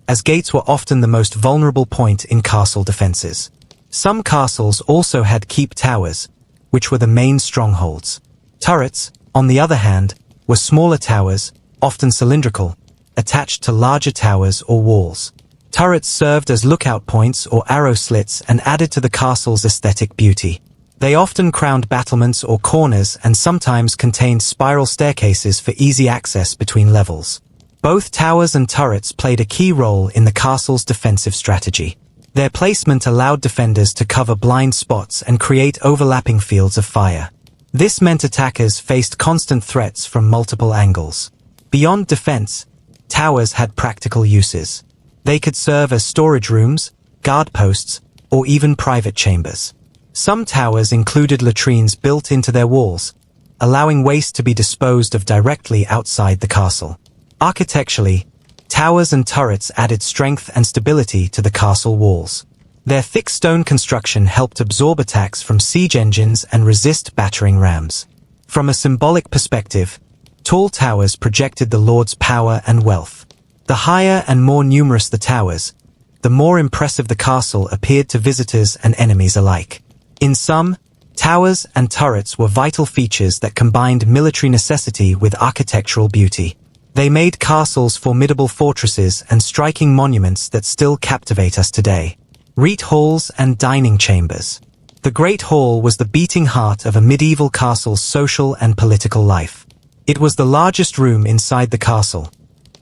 as gates were often the most vulnerable point in castle defenses. Some castles also had keep towers, which were the main strongholds. Turrets, on the other hand, were smaller towers, often cylindrical, attached to larger towers or walls. Turrets served as lookout points or arrow slits and added to the castle's aesthetic beauty. They often crowned battlements or corners and sometimes contained spiral staircases for easy access between levels. Both towers and turrets played a key role in the castle's defensive strategy. Their placement allowed defenders to cover blind spots and create overlapping fields of fire. This meant attackers faced constant threats from multiple angles. Beyond defense, towers had practical uses. They could serve as storage rooms, guard posts, or even private chambers. Some towers included latrines built into their walls, allowing waste to be disposed of directly outside the castle. Architecturally, towers and turrets added strength and stability to the castle walls. Their thick stone construction helped absorb attacks from siege engines and resist battering rams. From a symbolic perspective, tall towers projected the lord's power and wealth. The higher and more numerous the towers, the more impressive the castle appeared to visitors and enemies alike. In sum, towers and turrets were vital features that combined military necessity with architectural beauty. They made castles formidable fortresses and striking monuments that still captivate us today. Reet halls and dining chambers. The Great Hall was the beating heart of a medieval castle's social and political life. It was the largest room inside the castle,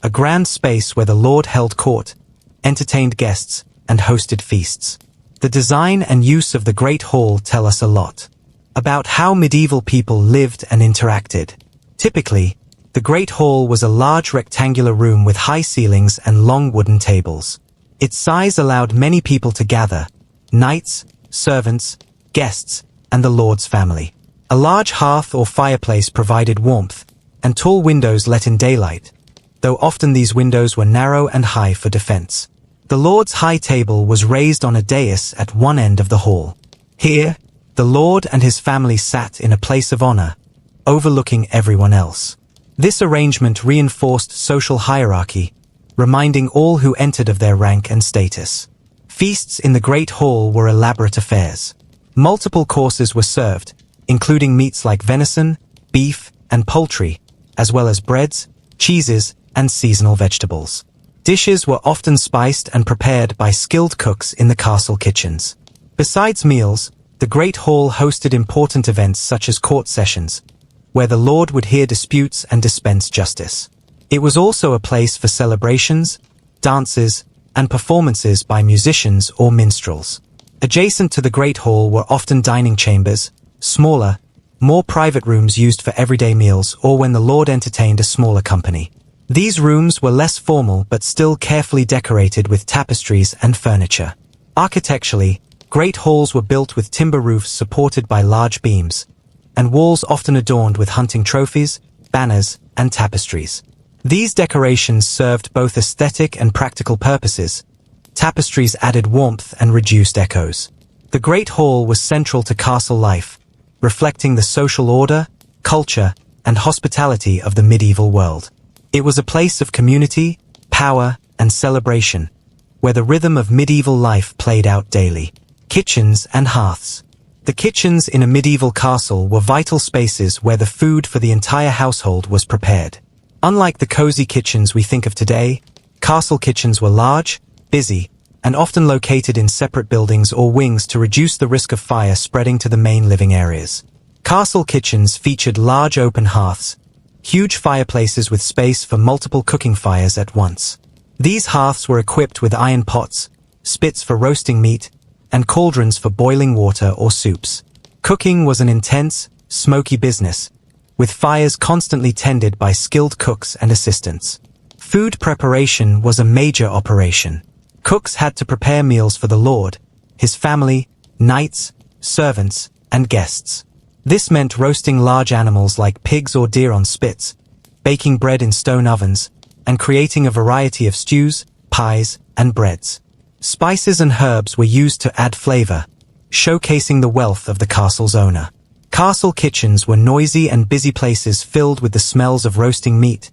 a grand space where the lord held court, entertained guests, and hosted feasts. The design and use of the Great Hall tell us a lot about how medieval people lived and interacted. Typically, the Great Hall was a large rectangular room with high ceilings and long wooden tables. Its size allowed many people to gather: knights, servants, guests, and the lord's family. A large hearth or fireplace provided warmth, and tall windows let in daylight, though often these windows were narrow and high for defense. The lord's high table was raised on a dais at one end of the hall. Here, the lord and his family sat in a place of honor, overlooking everyone else. This arrangement reinforced social hierarchy, reminding all who entered of their rank and status. Feasts in the Great Hall were elaborate affairs. Multiple courses were served, including meats like venison, beef, and poultry, as well as breads, cheeses, and seasonal vegetables. Dishes were often spiced and prepared by skilled cooks in the castle kitchens. Besides meals, the Great Hall hosted important events such as court sessions, where the lord would hear disputes and dispense justice. It was also a place for celebrations, dances, and performances by musicians or minstrels. Adjacent to the Great Hall were often dining chambers, smaller, more private rooms used for everyday meals or when the lord entertained a smaller company. These rooms were less formal but still carefully decorated with tapestries and furniture. Architecturally, great halls were built with timber roofs supported by large beams, and walls often adorned with hunting trophies, banners, and tapestries. These decorations served both aesthetic and practical purposes. Tapestries added warmth and reduced echoes. The Great Hall was central to castle life, reflecting the social order, culture, and hospitality of the medieval world. It was a place of community, power, and celebration, where the rhythm of medieval life played out daily. Kitchens and hearths. The kitchens in a medieval castle were vital spaces where the food for the entire household was prepared. Unlike the cozy kitchens we think of today, castle kitchens were large, busy, and often located in separate buildings or wings to reduce the risk of fire spreading to the main living areas. Castle kitchens featured large open hearths, huge fireplaces with space for multiple cooking fires at once. These hearths were equipped with iron pots, spits for roasting meat, and cauldrons for boiling water or soups. Cooking was an intense, smoky business, with fires constantly tended by skilled cooks and assistants. Food preparation was a major operation. Cooks had to prepare meals for the lord, his family, knights, servants, and guests. This meant roasting large animals like pigs or deer on spits, baking bread in stone ovens, and creating a variety of stews, pies, and breads. Spices and herbs were used to add flavor, showcasing the wealth of the castle's owner. Castle kitchens were noisy and busy places filled with the smells of roasting meat,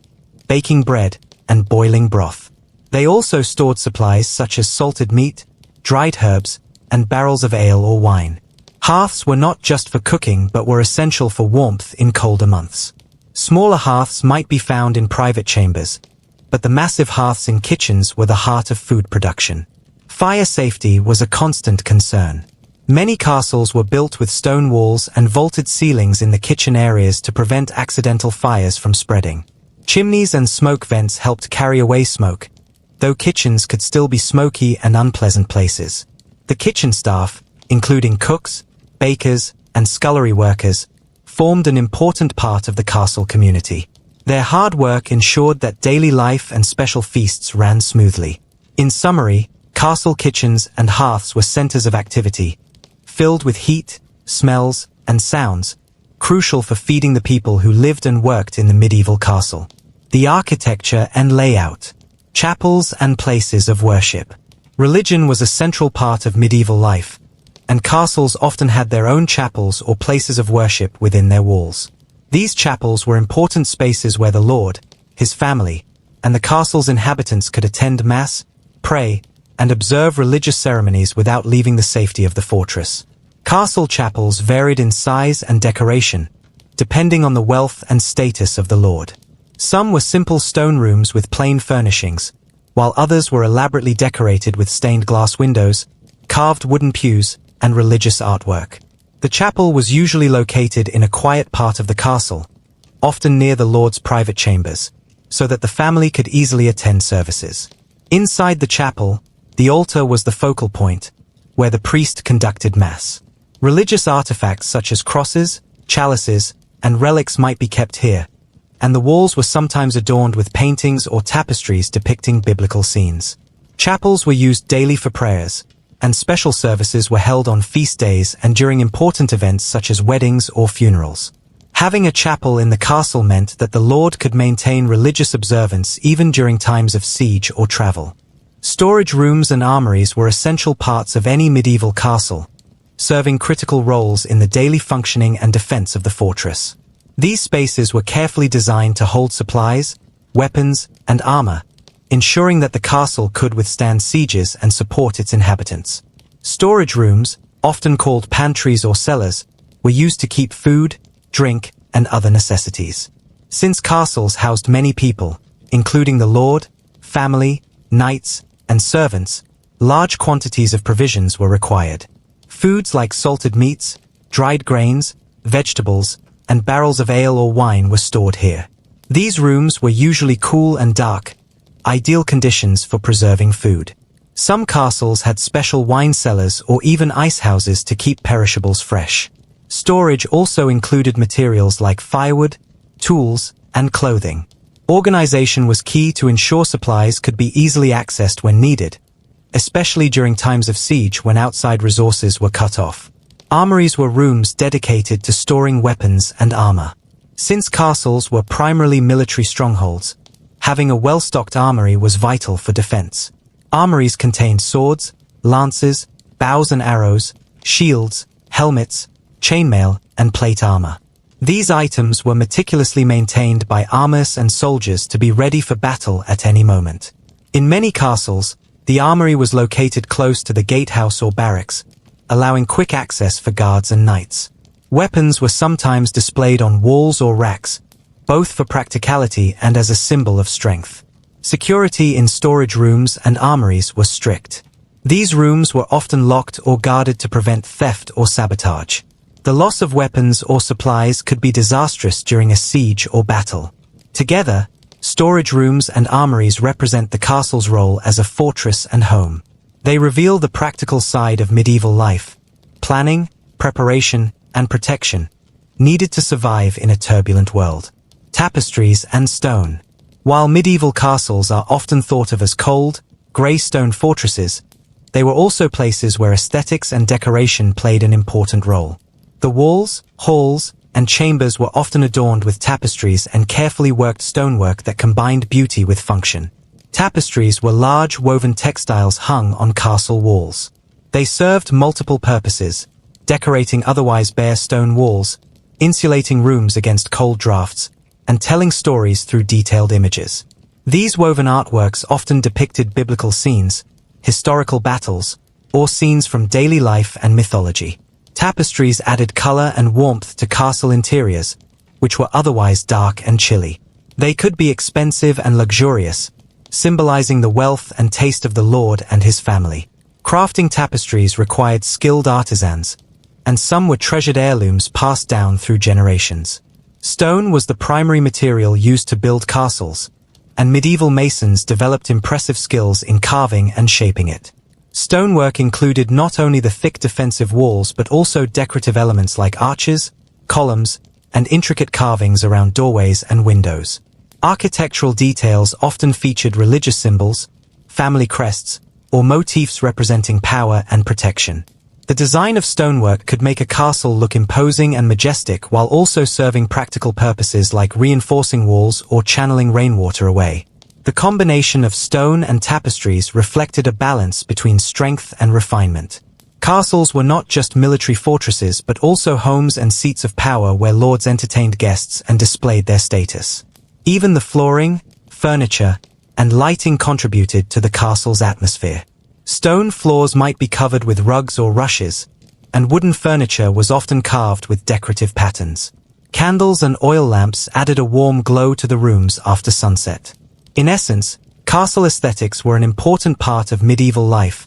baking bread, and boiling broth. They also stored supplies such as salted meat, dried herbs, and barrels of ale or wine. Hearths were not just for cooking but were essential for warmth in colder months. Smaller hearths might be found in private chambers, but the massive hearths in kitchens were the heart of food production. Fire safety was a constant concern. Many castles were built with stone walls and vaulted ceilings in the kitchen areas to prevent accidental fires from spreading. Chimneys and smoke vents helped carry away smoke, though kitchens could still be smoky and unpleasant places. The kitchen staff, including cooks, bakers, and scullery workers, formed an important part of the castle community. Their hard work ensured that daily life and special feasts ran smoothly. In summary, castle kitchens and hearths were centers of activity, filled with heat, smells, and sounds, crucial for feeding the people who lived and worked in the medieval castle. The architecture and layout. Chapels and places of worship. Religion was a central part of medieval life, and castles often had their own chapels or places of worship within their walls. These chapels were important spaces where the lord, his family, and the castle's inhabitants could attend mass, pray, and observe religious ceremonies without leaving the safety of the fortress. Castle chapels varied in size and decoration, depending on the wealth and status of the lord. Some were simple stone rooms with plain furnishings, while others were elaborately decorated with stained glass windows, carved wooden pews, and religious artwork. The chapel was usually located in a quiet part of the castle, often near the lord's private chambers, so that the family could easily attend services. Inside the chapel, the altar was the focal point, where the priest conducted mass. Religious artifacts such as crosses, chalices, and relics might be kept here, and the walls were sometimes adorned with paintings or tapestries depicting biblical scenes. Chapels were used daily for prayers, and special services were held on feast days and during important events such as weddings or funerals. Having a chapel in the castle meant that the lord could maintain religious observance even during times of siege or travel. Storage rooms and armories were essential parts of any medieval castle, serving critical roles in the daily functioning and defense of the fortress. These spaces were carefully designed to hold supplies, weapons, and armor, ensuring that the castle could withstand sieges and support its inhabitants. Storage rooms, often called pantries or cellars, were used to keep food, drink, and other necessities. Since castles housed many people, including the lord, family, knights, and servants, large quantities of provisions were required. Foods like salted meats, dried grains, vegetables, and barrels of ale or wine were stored here. These rooms were usually cool and dark, ideal conditions for preserving food. Some castles had special wine cellars or even ice houses to keep perishables fresh. Storage also included materials like firewood, tools, and clothing. Organization was key to ensure supplies could be easily accessed when needed, especially during times of siege when outside resources were cut off. Armories were rooms dedicated to storing weapons and armor. Since castles were primarily military strongholds, Having a well-stocked armory was vital for defense. Armories contained swords, lances, bows and arrows, shields, helmets, chainmail, and plate armor. These items were meticulously maintained by armors and soldiers to be ready for battle at any moment. In many castles, the armory was located close to the gatehouse or barracks, allowing quick access for guards and knights. Weapons were sometimes displayed on walls or racks, both for practicality and as a symbol of strength. Security in storage rooms and armories was strict. These rooms were often locked or guarded to prevent theft or sabotage. The loss of weapons or supplies could be disastrous during a siege or battle. Together, storage rooms and armories represent the castle's role as a fortress and home. They reveal the practical side of medieval life: planning, preparation, and protection, needed to survive in a turbulent world. Tapestries and stone. While medieval castles are often thought of as cold, grey stone fortresses, they were also places where aesthetics and decoration played an important role. The walls, halls, and chambers were often adorned with tapestries and carefully worked stonework that combined beauty with function. Tapestries were large woven textiles hung on castle walls. They served multiple purposes, decorating otherwise bare stone walls, insulating rooms against cold drafts, and telling stories through detailed images. These woven artworks often depicted biblical scenes, historical battles, or scenes from daily life and mythology. Tapestries added color and warmth to castle interiors, which were otherwise dark and chilly. They could be expensive and luxurious, symbolizing the wealth and taste of the lord and his family. Crafting tapestries required skilled artisans, and some were treasured heirlooms passed down through generations. Stone was the primary material used to build castles, and medieval masons developed impressive skills in carving and shaping it. Stonework included not only the thick defensive walls but also decorative elements like arches, columns, and intricate carvings around doorways and windows. Architectural details often featured religious symbols, family crests, or motifs representing power and protection. The design of stonework could make a castle look imposing and majestic while also serving practical purposes like reinforcing walls or channeling rainwater away. The combination of stone and tapestries reflected a balance between strength and refinement. Castles were not just military fortresses but also homes and seats of power where lords entertained guests and displayed their status. Even the flooring, furniture, and lighting contributed to the castle's atmosphere. Stone floors might be covered with rugs or rushes, and wooden furniture was often carved with decorative patterns. Candles and oil lamps added a warm glow to the rooms after sunset. In essence, castle aesthetics were an important part of medieval life,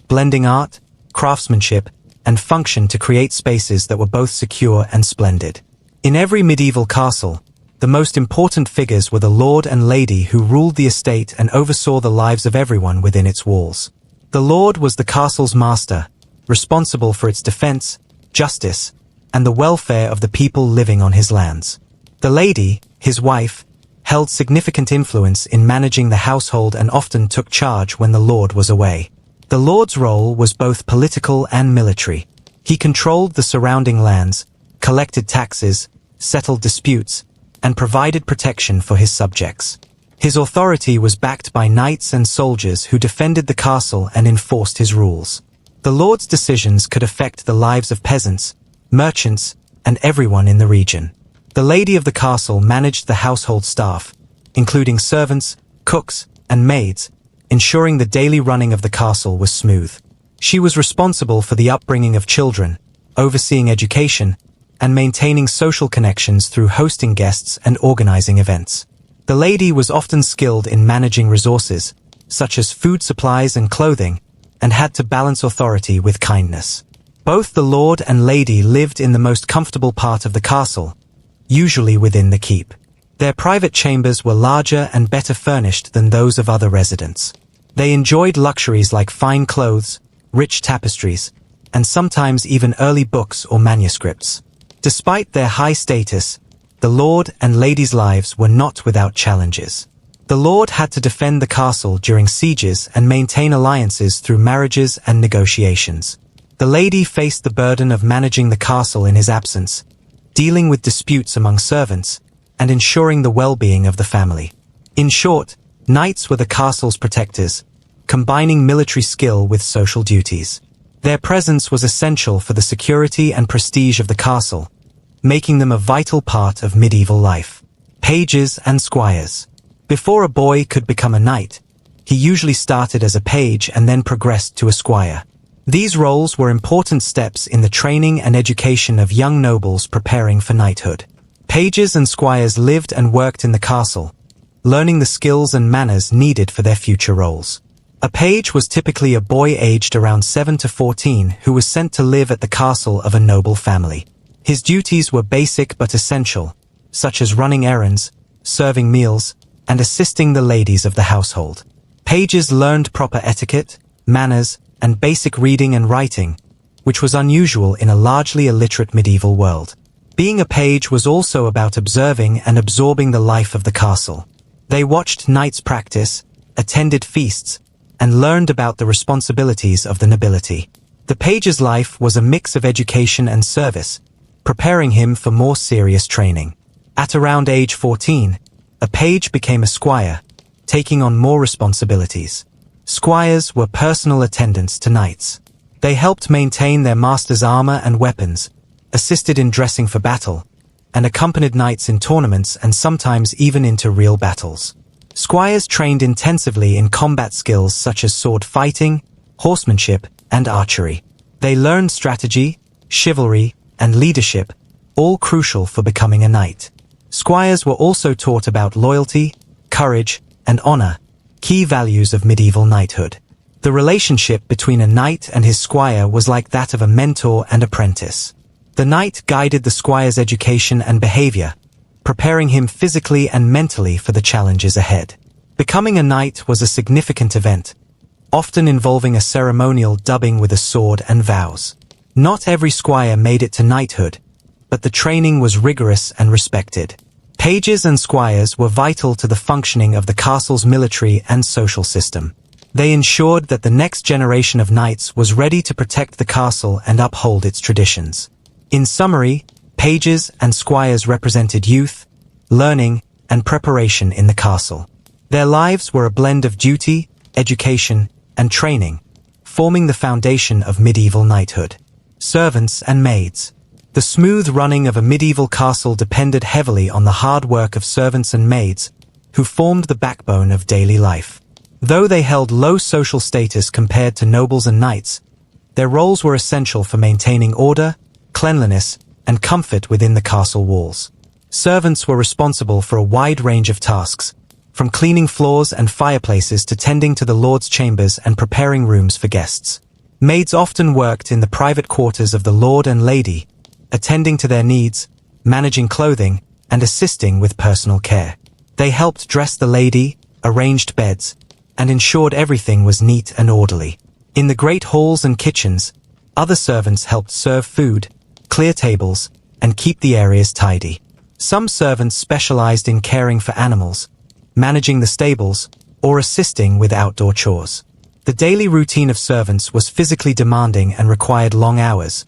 blending art, craftsmanship, and function to create spaces that were both secure and splendid. In every medieval castle, the most important figures were the lord and lady who ruled the estate and oversaw the lives of everyone within its walls. The lord was the castle's master, responsible for its defense, justice, and the welfare of the people living on his lands. The lady, his wife, held significant influence in managing the household and often took charge when the lord was away. The lord's role was both political and military. He controlled the surrounding lands, collected taxes, settled disputes, and provided protection for his subjects. His authority was backed by knights and soldiers who defended the castle and enforced his rules. The lord's decisions could affect the lives of peasants, merchants, and everyone in the region. The lady of the castle managed the household staff, including servants, cooks, and maids, ensuring the daily running of the castle was smooth. She was responsible for the upbringing of children, overseeing education, and maintaining social connections through hosting guests and organizing events. The lady was often skilled in managing resources, such as food supplies and clothing, and had to balance authority with kindness. Both the lord and lady lived in the most comfortable part of the castle, usually within the keep. Their private chambers were larger and better furnished than those of other residents. They enjoyed luxuries like fine clothes, rich tapestries, and sometimes even early books or manuscripts. Despite their high status, the lord and lady's lives were not without challenges. The lord had to defend the castle during sieges and maintain alliances through marriages and negotiations. The lady faced the burden of managing the castle in his absence, dealing with disputes among servants, and ensuring the well-being of the family. In short, knights were the castle's protectors, combining military skill with social duties. Their presence was essential for the security and prestige of the castle, making them a vital part of medieval life. Pages and squires. Before a boy could become a knight, he usually started as a page and then progressed to a squire. These roles were important steps in the training and education of young nobles preparing for knighthood. Pages and squires lived and worked in the castle, learning the skills and manners needed for their future roles. A page was typically a boy aged around 7 to 14 who was sent to live at the castle of a noble family. His duties were basic but essential, such as running errands, serving meals, and assisting the ladies of the household. Pages learned proper etiquette, manners, and basic reading and writing, which was unusual in a largely illiterate medieval world. Being a page was also about observing and absorbing the life of the castle. They watched knights practice, attended feasts, and learned about the responsibilities of the nobility. The page's life was a mix of education and service, preparing him for more serious training. At around age 14, a page became a squire, taking on more responsibilities. Squires were personal attendants to knights. They helped maintain their master's armor and weapons, assisted in dressing for battle, and accompanied knights in tournaments and sometimes even into real battles. Squires trained intensively in combat skills such as sword fighting, horsemanship, and archery. They learned strategy, chivalry, and leadership, all crucial for becoming a knight. Squires were also taught about loyalty, courage, and honor, key values of medieval knighthood. The relationship between a knight and his squire was like that of a mentor and apprentice. The knight guided the squire's education and behavior, preparing him physically and mentally for the challenges ahead. Becoming a knight was a significant event, often involving a ceremonial dubbing with a sword and vows. Not every squire made it to knighthood, but the training was rigorous and respected. Pages and squires were vital to the functioning of the castle's military and social system. They ensured that the next generation of knights was ready to protect the castle and uphold its traditions. In summary, pages and squires represented youth, learning, and preparation in the castle. Their lives were a blend of duty, education, and training, forming the foundation of medieval knighthood. Servants and maids. The smooth running of a medieval castle depended heavily on the hard work of servants and maids, who formed the backbone of daily life. Though they held low social status compared to nobles and knights, their roles were essential for maintaining order, cleanliness, and comfort within the castle walls. Servants were responsible for a wide range of tasks, from cleaning floors and fireplaces to tending to the lord's chambers and preparing rooms for guests. Maids often worked in the private quarters of the lord and lady, attending to their needs, managing clothing, and assisting with personal care. They helped dress the lady, arranged beds, and ensured everything was neat and orderly. In the great halls and kitchens, other servants helped serve food, clear tables, and keep the areas tidy. Some servants specialized in caring for animals, managing the stables, or assisting with outdoor chores. The daily routine of servants was physically demanding and required long hours,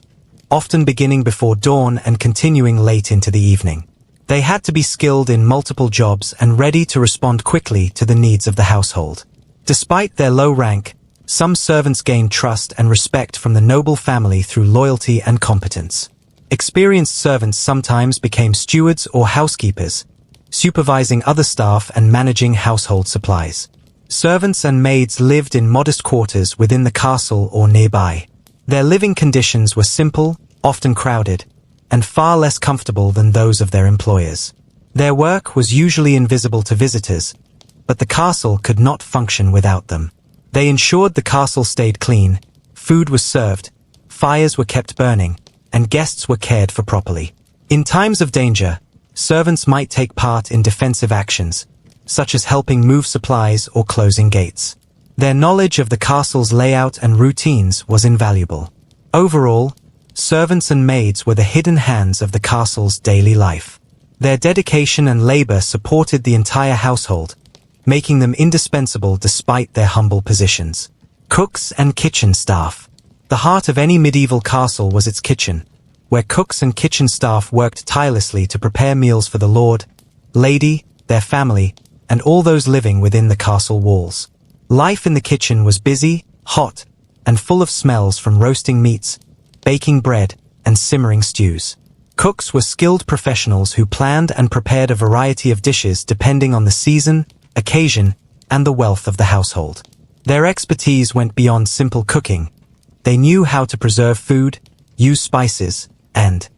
often beginning before dawn and continuing late into the evening. They had to be skilled in multiple jobs and ready to respond quickly to the needs of the household. Despite their low rank, some servants gained trust and respect from the noble family through loyalty and competence. Experienced servants sometimes became stewards or housekeepers, supervising other staff and managing household supplies. Servants and maids lived in modest quarters within the castle or nearby. Their living conditions were simple, often crowded, and far less comfortable than those of their employers. Their work was usually invisible to visitors, but the castle could not function without them. They ensured the castle stayed clean, food was served, fires were kept burning, and guests were cared for properly. In times of danger, servants might take part in defensive actions, such as helping move supplies or closing gates. Their knowledge of the castle's layout and routines was invaluable. Overall, servants and maids were the hidden hands of the castle's daily life. Their dedication and labor supported the entire household, making them indispensable despite their humble positions. Cooks and kitchen staff. The heart of any medieval castle was its kitchen, where cooks and kitchen staff worked tirelessly to prepare meals for the lord, lady, their family, and all those living within the castle walls. Life in the kitchen was busy, hot, and full of smells from roasting meats, baking bread, and simmering stews. Cooks were skilled professionals who planned and prepared a variety of dishes depending on the season, occasion, and the wealth of the household. Their expertise went beyond simple cooking. They knew how to preserve food, use spices, and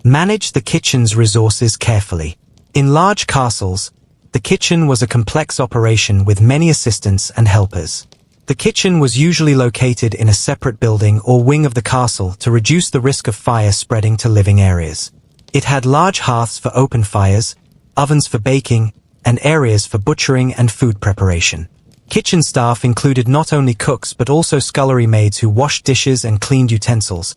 manage the kitchen's resources carefully. In large castles, the kitchen was a complex operation with many assistants and helpers. The kitchen was usually located in a separate building or wing of the castle to reduce the risk of fire spreading to living areas. It had large hearths for open fires, ovens for baking, and areas for butchering and food preparation. Kitchen staff included not only cooks but also scullery maids who washed dishes and cleaned utensils,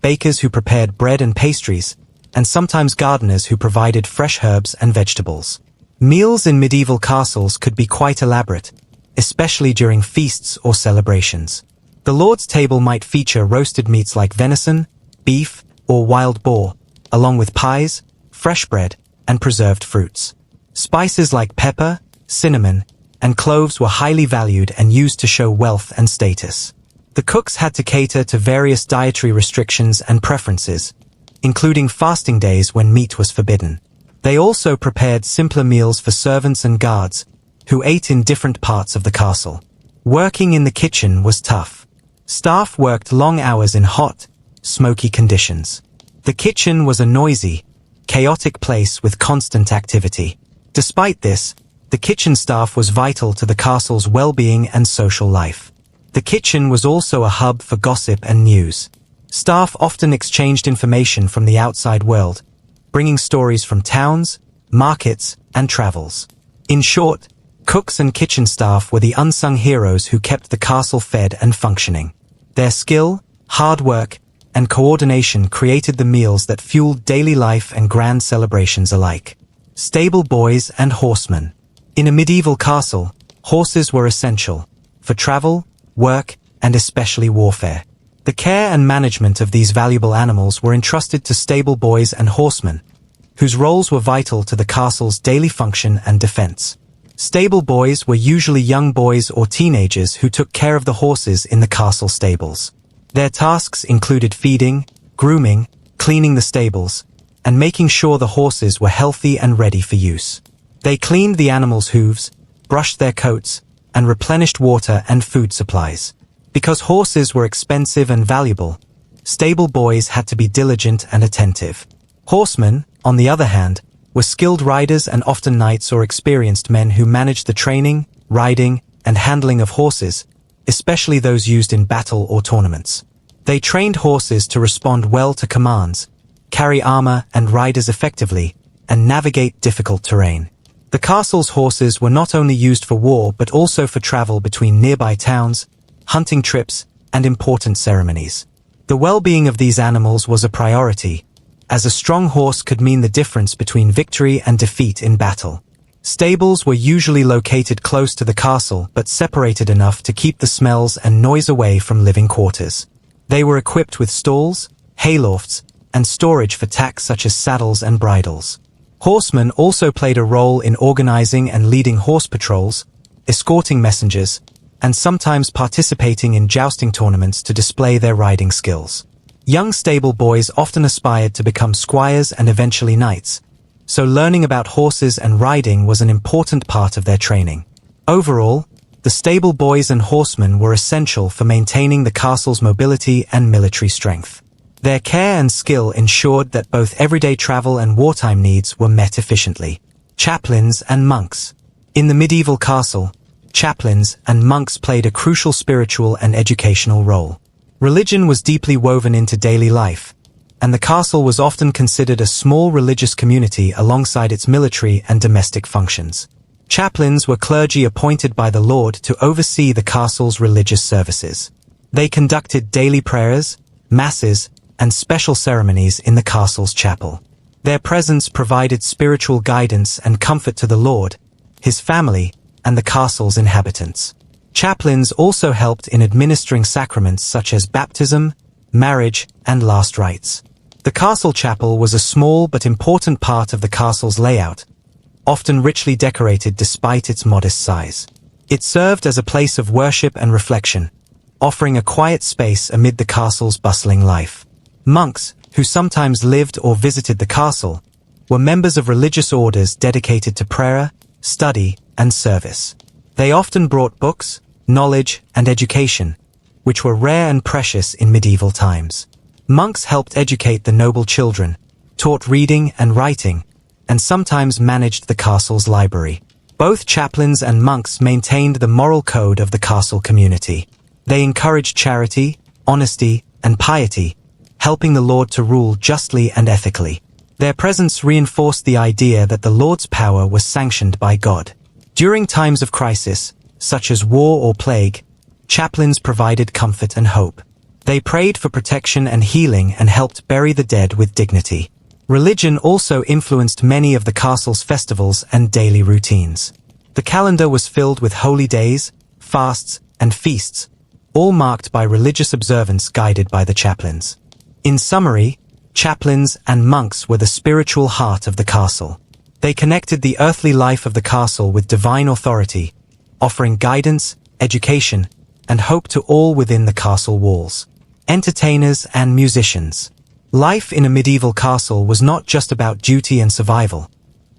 bakers who prepared bread and pastries, and sometimes gardeners who provided fresh herbs and vegetables. Meals in medieval castles could be quite elaborate, especially during feasts or celebrations. The lord's table might feature roasted meats like venison, beef, or wild boar, along with pies, fresh bread, and preserved fruits. Spices like pepper, cinnamon, and cloves were highly valued and used to show wealth and status. The cooks had to cater to various dietary restrictions and preferences, including fasting days when meat was forbidden. They also prepared simpler meals for servants and guards, who ate in different parts of the castle. Working in the kitchen was tough. Staff worked long hours in hot, smoky conditions. The kitchen was a noisy, chaotic place with constant activity. Despite this, the kitchen staff was vital to the castle's well-being and social life. The kitchen was also a hub for gossip and news. Staff often exchanged information from the outside world, bringing stories from towns, markets, and travels. In short, cooks and kitchen staff were the unsung heroes who kept the castle fed and functioning. Their skill, hard work, and coordination created the meals that fueled daily life and grand celebrations alike. Stable boys and horsemen. In a medieval castle, horses were essential for travel, work, and especially warfare. The care and management of these valuable animals were entrusted to stable boys and horsemen, whose roles were vital to the castle's daily function and defense. Stable boys were usually young boys or teenagers who took care of the horses in the castle stables. Their tasks included feeding, grooming, cleaning the stables, and making sure the horses were healthy and ready for use. They cleaned the animals' hooves, brushed their coats, and replenished water and food supplies. Because horses were expensive and valuable, stable boys had to be diligent and attentive. Horsemen, on the other hand, were skilled riders and often knights or experienced men who managed the training, riding, and handling of horses, especially those used in battle or tournaments. They trained horses to respond well to commands, carry armor and riders effectively, and navigate difficult terrain. The castle's horses were not only used for war but also for travel between nearby towns, hunting trips, and important ceremonies. The well-being of these animals was a priority, as a strong horse could mean the difference between victory and defeat in battle. Stables were usually located close to the castle but separated enough to keep the smells and noise away from living quarters. They were equipped with stalls, haylofts, and storage for tacks such as saddles and bridles. Horsemen also played a role in organizing and leading horse patrols, escorting messengers, and sometimes participating in jousting tournaments to display their riding skills. Young stable boys often aspired to become squires and eventually knights, so learning about horses and riding was an important part of their training. Overall, the stable boys and horsemen were essential for maintaining the castle's mobility and military strength. Their care and skill ensured that both everyday travel and wartime needs were met efficiently. Chaplains and monks. In the medieval castle, chaplains and monks played a crucial spiritual and educational role. Religion was deeply woven into daily life, and the castle was often considered a small religious community alongside its military and domestic functions. Chaplains were clergy appointed by the Lord to oversee the castle's religious services. They conducted daily prayers, masses, and special ceremonies in the castle's chapel. Their presence provided spiritual guidance and comfort to the Lord, his family, and the castle's inhabitants. Chaplains also helped in administering sacraments such as baptism, marriage, and last rites. The castle chapel was a small but important part of the castle's layout, often richly decorated despite its modest size. It served as a place of worship and reflection, offering a quiet space amid the castle's bustling life. Monks, who sometimes lived or visited the castle, were members of religious orders dedicated to prayer, study, and service. They often brought books, knowledge, and education, which were rare and precious in medieval times. Monks helped educate the noble children, taught reading and writing, and sometimes managed the castle's library. Both chaplains and monks maintained the moral code of the castle community. They encouraged charity, honesty, and piety, helping the Lord to rule justly and ethically. Their presence reinforced the idea that the Lord's power was sanctioned by God. During times of crisis, such as war or plague, chaplains provided comfort and hope. They prayed for protection and healing and helped bury the dead with dignity. Religion also influenced many of the castle's festivals and daily routines. The calendar was filled with holy days, fasts, and feasts, all marked by religious observance guided by the chaplains. In summary, chaplains and monks were the spiritual heart of the castle. They connected the earthly life of the castle with divine authority, offering guidance, education, and hope to all within the castle walls. Entertainers and musicians. Life in a medieval castle was not just about duty and survival.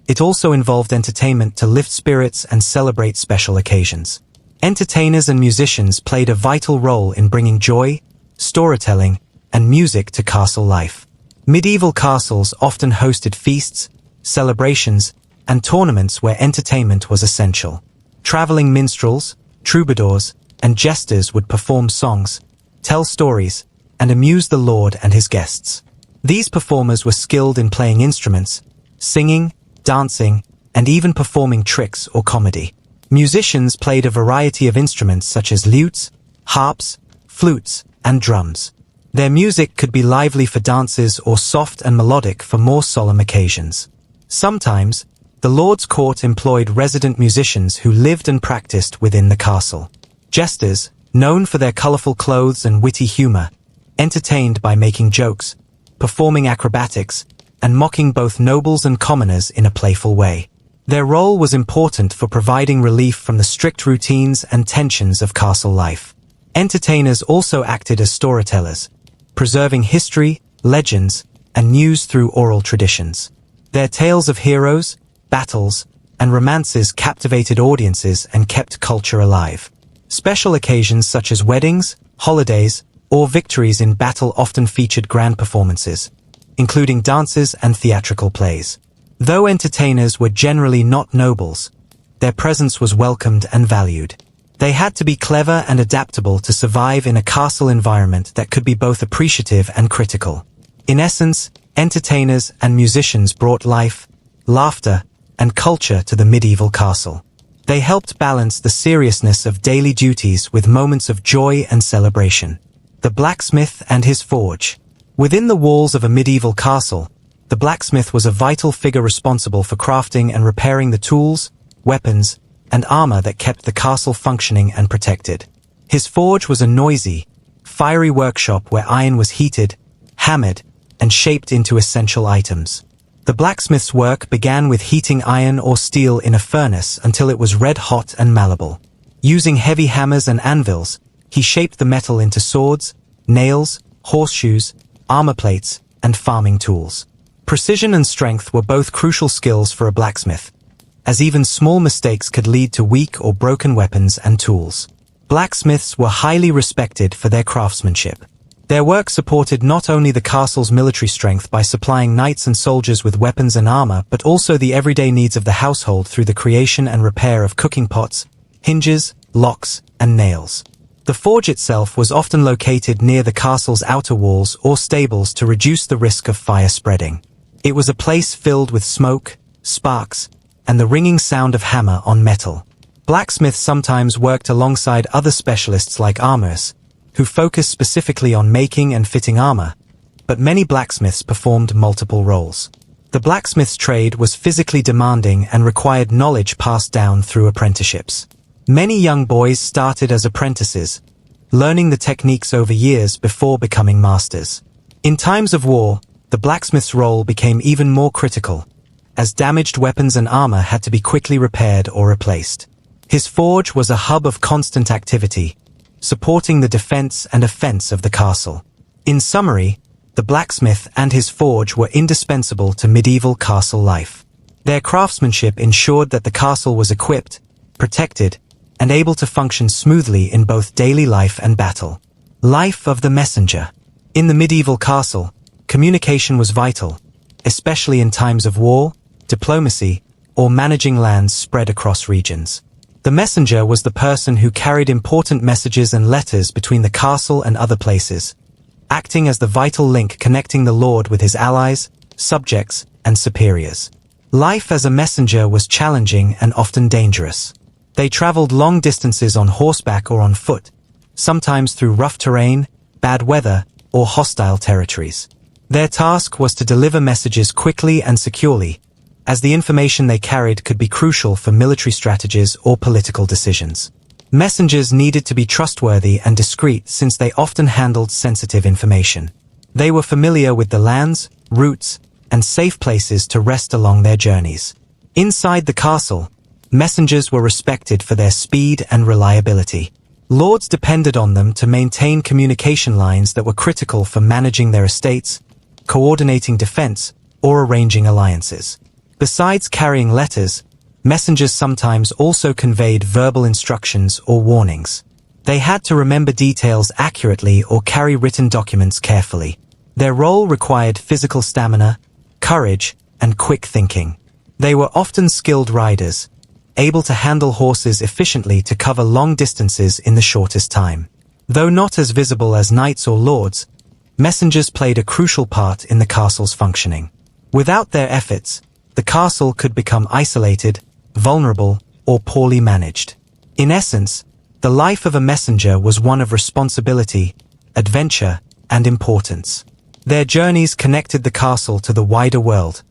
It also involved entertainment to lift spirits and celebrate special occasions. Entertainers and musicians played a vital role in bringing joy, storytelling, and music to castle life. Medieval castles often hosted feasts, celebrations, and tournaments where entertainment was essential. Traveling minstrels, troubadours, and jesters would perform songs, tell stories, and amuse the Lord and his guests. These performers were skilled in playing instruments, singing, dancing, and even performing tricks or comedy. Musicians played a variety of instruments such as lutes, harps, flutes, and drums. Their music could be lively for dances or soft and melodic for more solemn occasions. Sometimes, the Lord's court employed resident musicians who lived and practiced within the castle. Jesters, known for their colorful clothes and witty humor, entertained by making jokes, performing acrobatics, and mocking both nobles and commoners in a playful way. Their role was important for providing relief from the strict routines and tensions of castle life. Entertainers also acted as storytellers, preserving history, legends, and news through oral traditions. Their tales of heroes, battles, and romances captivated audiences and kept culture alive. Special occasions such as weddings, holidays, or victories in battle often featured grand performances, including dances and theatrical plays. Though entertainers were generally not nobles, their presence was welcomed and valued. They had to be clever and adaptable to survive in a castle environment that could be both appreciative and critical. In essence, entertainers and musicians brought life, laughter, and culture to the medieval castle. They helped balance the seriousness of daily duties with moments of joy and celebration. The blacksmith and his forge. Within the walls of a medieval castle, the blacksmith was a vital figure responsible for crafting and repairing the tools, weapons, and armor that kept the castle functioning and protected. His forge was a noisy, fiery workshop where iron was heated, hammered, and shaped into essential items. The blacksmith's work began with heating iron or steel in a furnace until it was red-hot and malleable. Using heavy hammers and anvils, he shaped the metal into swords, nails, horseshoes, armor plates, and farming tools. Precision and strength were both crucial skills for a blacksmith, as even small mistakes could lead to weak or broken weapons and tools. Blacksmiths were highly respected for their craftsmanship. Their work supported not only the castle's military strength by supplying knights and soldiers with weapons and armor, but also the everyday needs of the household through the creation and repair of cooking pots, hinges, locks, and nails. The forge itself was often located near the castle's outer walls or stables to reduce the risk of fire spreading. It was a place filled with smoke, sparks, and the ringing sound of hammer on metal. Blacksmiths sometimes worked alongside other specialists like armorers, who focused specifically on making and fitting armor, but many blacksmiths performed multiple roles. The blacksmith's trade was physically demanding and required knowledge passed down through apprenticeships. Many young boys started as apprentices, learning the techniques over years before becoming masters. In times of war, the blacksmith's role became even more critical, as damaged weapons and armor had to be quickly repaired or replaced. His forge was a hub of constant activity, supporting the defense and offense of the castle. In summary, the blacksmith and his forge were indispensable to medieval castle life. Their craftsmanship ensured that the castle was equipped, protected, and able to function smoothly in both daily life and battle. Life of the messenger. In the medieval castle, communication was vital, especially in times of war, diplomacy, or managing lands spread across regions. The messenger was the person who carried important messages and letters between the castle and other places, acting as the vital link connecting the lord with his allies, subjects, and superiors. Life as a messenger was challenging and often dangerous. They traveled long distances on horseback or on foot, sometimes through rough terrain, bad weather, or hostile territories. Their task was to deliver messages quickly and securely, as the information they carried could be crucial for military strategies or political decisions. Messengers needed to be trustworthy and discreet since they often handled sensitive information. They were familiar with the lands, routes, and safe places to rest along their journeys. Inside the castle, messengers were respected for their speed and reliability. Lords depended on them to maintain communication lines that were critical for managing their estates, coordinating defense, or arranging alliances. Besides carrying letters, messengers sometimes also conveyed verbal instructions or warnings. They had to remember details accurately or carry written documents carefully. Their role required physical stamina, courage, and quick thinking. They were often skilled riders, able to handle horses efficiently to cover long distances in the shortest time. Though not as visible as knights or lords, messengers played a crucial part in the castle's functioning. Without their efforts, the castle could become isolated, vulnerable, or poorly managed. In essence, the life of a messenger was one of responsibility, adventure, and importance. Their journeys connected the castle to the wider world,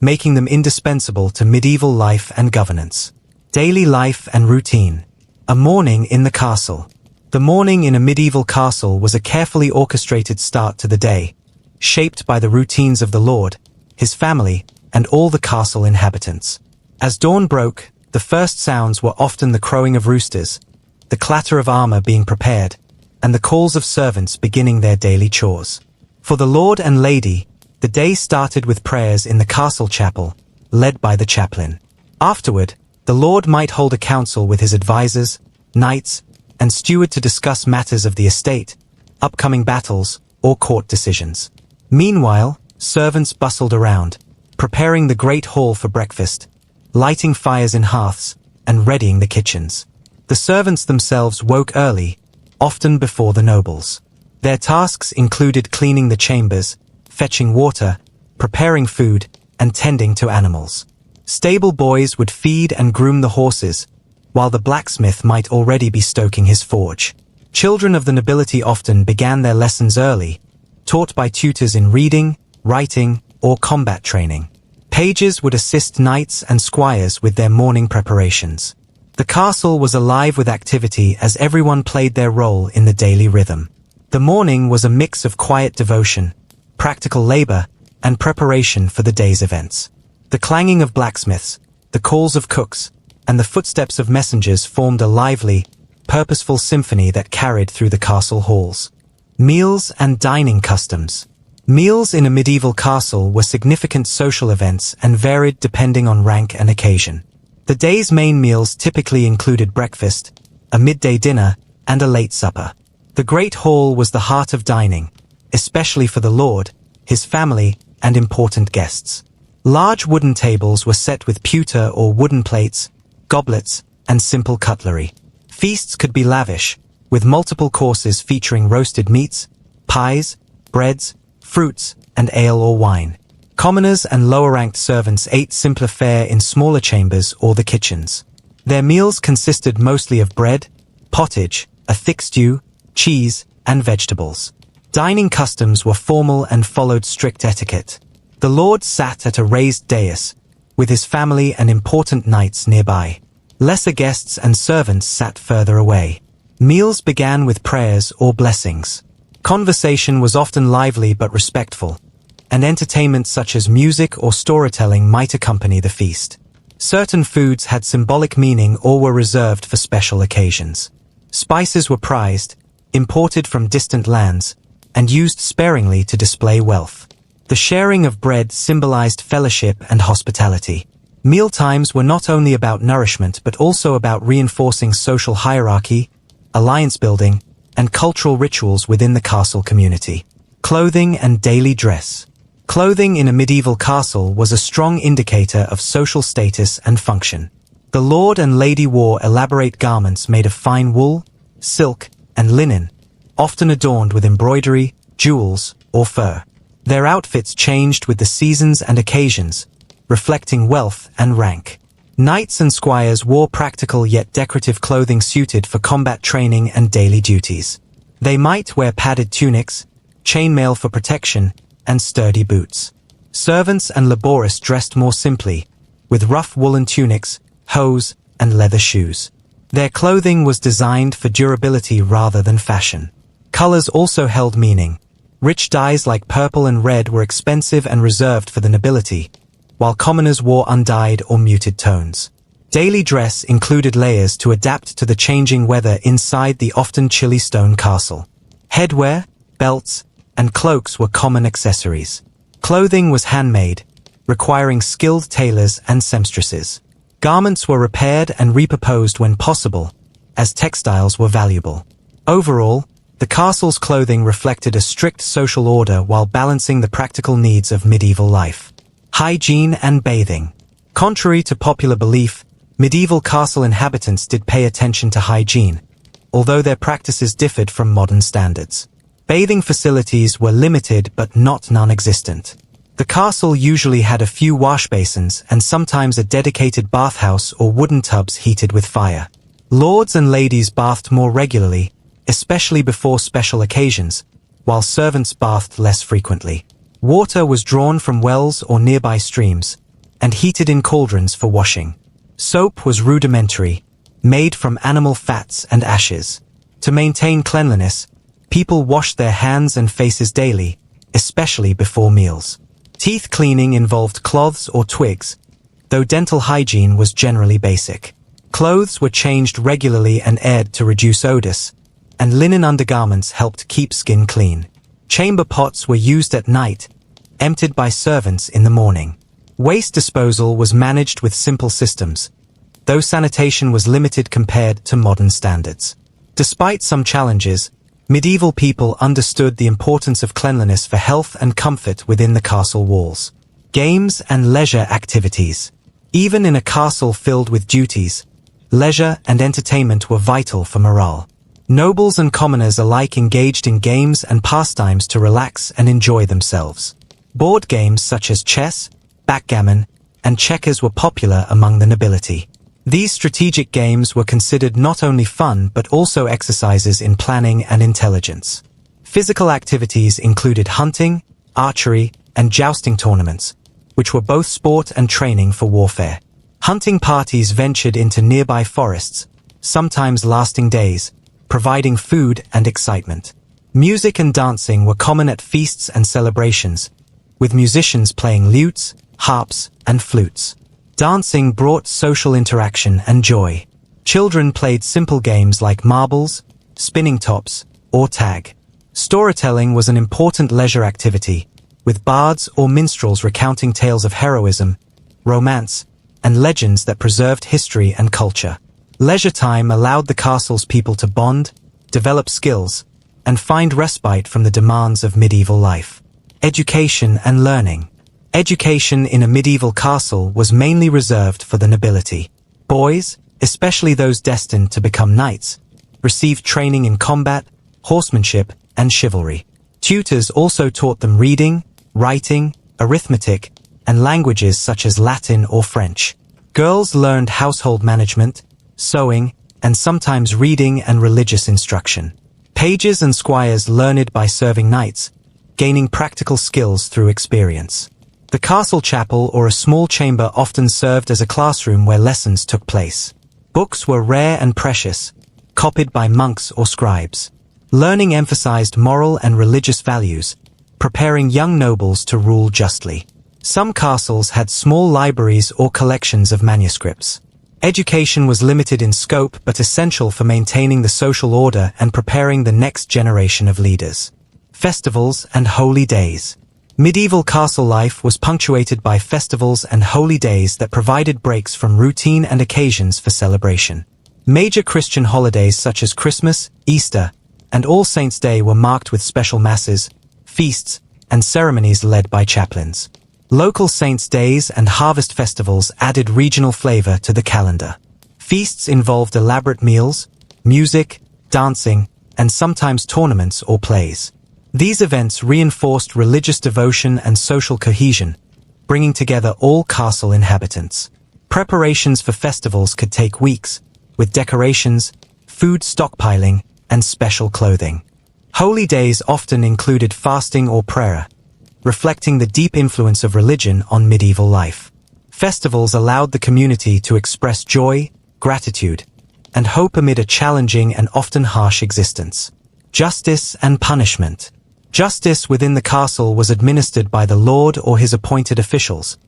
making them indispensable to medieval life and governance. Daily life and routine. A morning in the castle. The morning in a medieval castle was a carefully orchestrated start to the day, shaped by the routines of the lord, his family, and all the castle inhabitants. As dawn broke, the first sounds were often the crowing of roosters, the clatter of armor being prepared, and the calls of servants beginning their daily chores. For the lord and lady, the day started with prayers in the castle chapel, led by the chaplain. Afterward, the lord might hold a council with his advisors, knights, and steward to discuss matters of the estate, upcoming battles, or court decisions. Meanwhile, servants bustled around, preparing the great hall for breakfast, lighting fires in hearths, and readying the kitchens. The servants themselves woke early, often before the nobles. Their tasks included cleaning the chambers, fetching water, preparing food, and tending to animals. Stable boys would feed and groom the horses, while the blacksmith might already be stoking his forge. Children of the nobility often began their lessons early, taught by tutors in reading, writing, or combat training. Pages would assist knights and squires with their morning preparations. The castle was alive with activity as everyone played their role in the daily rhythm. The morning was a mix of quiet devotion, practical labor, and preparation for the day's events. The clanging of blacksmiths, the calls of cooks, and the footsteps of messengers formed a lively, purposeful symphony that carried through the castle halls. Meals and dining customs. Meals in a medieval castle were significant social events and varied depending on rank and occasion. The day's main meals typically included breakfast, a midday dinner, and a late supper. The Great Hall was the heart of dining, especially for the lord, his family, and important guests. Large wooden tables were set with pewter or wooden plates, goblets, and simple cutlery. Feasts could be lavish, with multiple courses featuring roasted meats, pies, breads, fruits, and ale or wine. Commoners and lower-ranked servants ate simpler fare in smaller chambers or the kitchens. Their meals consisted mostly of bread, pottage, a thick stew, cheese, and vegetables. Dining customs were formal and followed strict etiquette. The lord sat at a raised dais, with his family and important knights nearby. Lesser guests and servants sat further away. Meals began with prayers or blessings. Conversation was often lively but respectful, and entertainment such as music or storytelling might accompany the feast. Certain foods had symbolic meaning or were reserved for special occasions. Spices were prized, imported from distant lands, and used sparingly to display wealth. The sharing of bread symbolized fellowship and hospitality. Mealtimes were not only about nourishment but also about reinforcing social hierarchy, alliance building, and cultural rituals within the castle community. Clothing and daily dress. Clothing in a medieval castle was a strong indicator of social status and function. The lord and lady wore elaborate garments made of fine wool, silk, and linen, often adorned with embroidery, jewels, or fur. Their outfits changed with the seasons and occasions, reflecting wealth and rank. Knights and squires wore practical yet decorative clothing suited for combat training and daily duties. They might wear padded tunics, chainmail for protection, and sturdy boots. Servants and laborists dressed more simply, with rough woolen tunics, hose, and leather shoes. Their clothing was designed for durability rather than fashion. Colors also held meaning. Rich dyes like purple and red were expensive and reserved for the nobility, while commoners wore undyed or muted tones. Daily dress included layers to adapt to the changing weather inside the often chilly stone castle. Headwear, belts, and cloaks were common accessories. Clothing was handmade, requiring skilled tailors and seamstresses. Garments were repaired and repurposed when possible, as textiles were valuable. Overall, the castle's clothing reflected a strict social order while balancing the practical needs of medieval life. Hygiene and bathing. Contrary to popular belief, medieval castle inhabitants did pay attention to hygiene, although their practices differed from modern standards. Bathing facilities were limited but not non-existent. The castle usually had a few wash basins and sometimes a dedicated bathhouse or wooden tubs heated with fire. Lords and ladies bathed more regularly, especially before special occasions, while servants bathed less frequently. Water was drawn from wells or nearby streams, and heated in cauldrons for washing. Soap was rudimentary, made from animal fats and ashes. To maintain cleanliness, people washed their hands and faces daily, especially before meals. Teeth cleaning involved cloths or twigs, though dental hygiene was generally basic. Clothes were changed regularly and aired to reduce odors, and linen undergarments helped keep skin clean. Chamber pots were used at night, emptied by servants in the morning. Waste disposal was managed with simple systems, though sanitation was limited compared to modern standards. Despite some challenges, medieval people understood the importance of cleanliness for health and comfort within the castle walls. Games and leisure activities. Even in a castle filled with duties, leisure and entertainment were vital for morale. Nobles and commoners alike engaged in games and pastimes to relax and enjoy themselves. Board games such as chess, backgammon, and checkers were popular among the nobility. These strategic games were considered not only fun but also exercises in planning and intelligence. Physical activities included hunting, archery, and jousting tournaments, which were both sport and training for warfare. Hunting parties ventured into nearby forests, sometimes lasting days, providing food and excitement. Music and dancing were common at feasts and celebrations, with musicians playing lutes, harps, and flutes. Dancing brought social interaction and joy. Children played simple games like marbles, spinning tops, or tag. Storytelling was an important leisure activity, with bards or minstrels recounting tales of heroism, romance, and legends that preserved history and culture. Leisure time allowed the castle's people to bond, develop skills, and find respite from the demands of medieval life. Education and learning. Education in a medieval castle was mainly reserved for the nobility. Boys, especially those destined to become knights, received training in combat, horsemanship, and chivalry. Tutors also taught them reading, writing, arithmetic, and languages such as Latin or French. Girls learned household management, sewing, and sometimes reading and religious instruction. Pages and squires learned by serving knights, gaining practical skills through experience. The castle chapel or a small chamber often served as a classroom where lessons took place. Books were rare and precious, copied by monks or scribes. Learning emphasized moral and religious values, preparing young nobles to rule justly. Some castles had small libraries or collections of manuscripts. Education was limited in scope but essential for maintaining the social order and preparing the next generation of leaders. Festivals and holy days. Medieval castle life was punctuated by festivals and holy days that provided breaks from routine and occasions for celebration. Major Christian holidays such as Christmas, Easter, and All Saints' Day were marked with special masses, feasts, and ceremonies led by chaplains. Local saints' days and harvest festivals added regional flavor to the calendar. Feasts involved elaborate meals, music, dancing, and sometimes tournaments or plays. These events reinforced religious devotion and social cohesion, bringing together all castle inhabitants. Preparations for festivals could take weeks, with decorations, food stockpiling, and special clothing. Holy days often included fasting or prayer, reflecting the deep influence of religion on medieval life. Festivals allowed the community to express joy, gratitude, and hope amid a challenging and often harsh existence. Justice and punishment. Justice within the castle was administered by the lord or his appointed officials,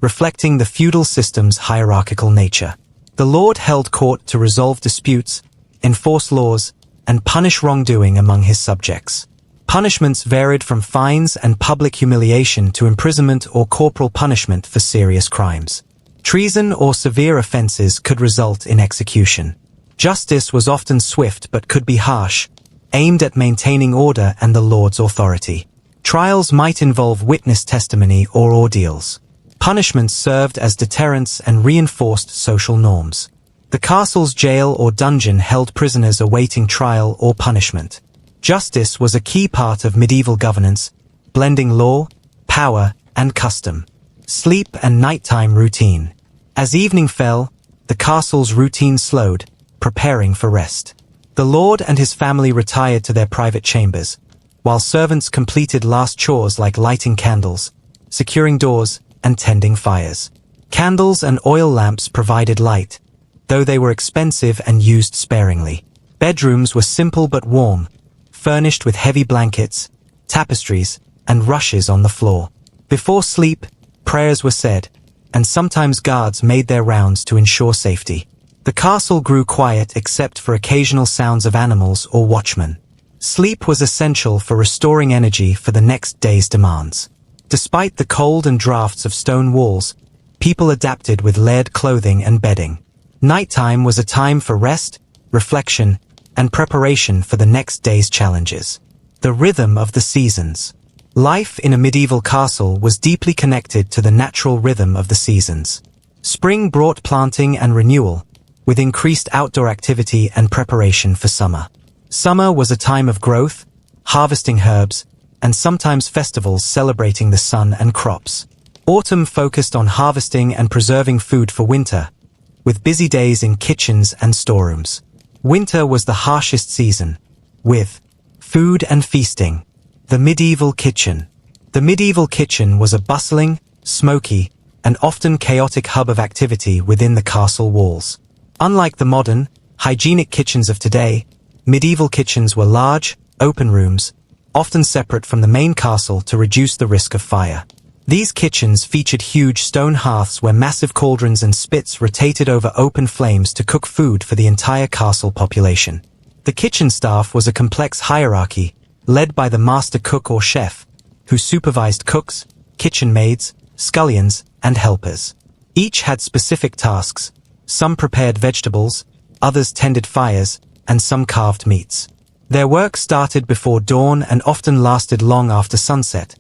reflecting the feudal system's hierarchical nature. The lord held court to resolve disputes, enforce laws, and punish wrongdoing among his subjects. Punishments varied from fines and public humiliation to imprisonment or corporal punishment for serious crimes. Treason or severe offenses could result in execution. Justice was often swift but could be harsh, aimed at maintaining order and the lord's authority. Trials might involve witness testimony or ordeals. Punishments served as deterrents and reinforced social norms. The castle's jail or dungeon held prisoners awaiting trial or punishment. Justice was a key part of medieval governance, blending law, power, and custom. Sleep and nighttime routine. As evening fell, the castle's routine slowed, preparing for rest. The lord and his family retired to their private chambers, while servants completed last chores like lighting candles, securing doors, and tending fires. Candles and oil lamps provided light, though they were expensive and used sparingly. Bedrooms were simple but warm, furnished with heavy blankets, tapestries, and rushes on the floor. Before sleep, prayers were said, and sometimes guards made their rounds to ensure safety. The castle grew quiet except for occasional sounds of animals or watchmen. Sleep was essential for restoring energy for the next day's demands. Despite the cold and drafts of stone walls, people adapted with layered clothing and bedding. Nighttime was a time for rest, reflection, and preparation for the next day's challenges. The rhythm of the seasons. Life in a medieval castle was deeply connected to the natural rhythm of the seasons. Spring brought planting and renewal, with increased outdoor activity and preparation for summer. Summer was a time of growth, harvesting herbs, and sometimes festivals celebrating the sun and crops. Autumn focused on harvesting and preserving food for winter, with busy days in kitchens and storerooms. Winter was the harshest season, with food and feasting. The medieval kitchen. The medieval kitchen was a bustling, smoky, and often chaotic hub of activity within the castle walls. Unlike the modern, hygienic kitchens of today, medieval kitchens were large, open rooms, often separate from the main castle to reduce the risk of fire. These kitchens featured huge stone hearths where massive cauldrons and spits rotated over open flames to cook food for the entire castle population. The kitchen staff was a complex hierarchy, led by the master cook or chef, who supervised cooks, kitchen maids, scullions, and helpers. Each had specific tasks. Some prepared vegetables, others tended fires, and some carved meats. Their work started before dawn and often lasted long after sunset,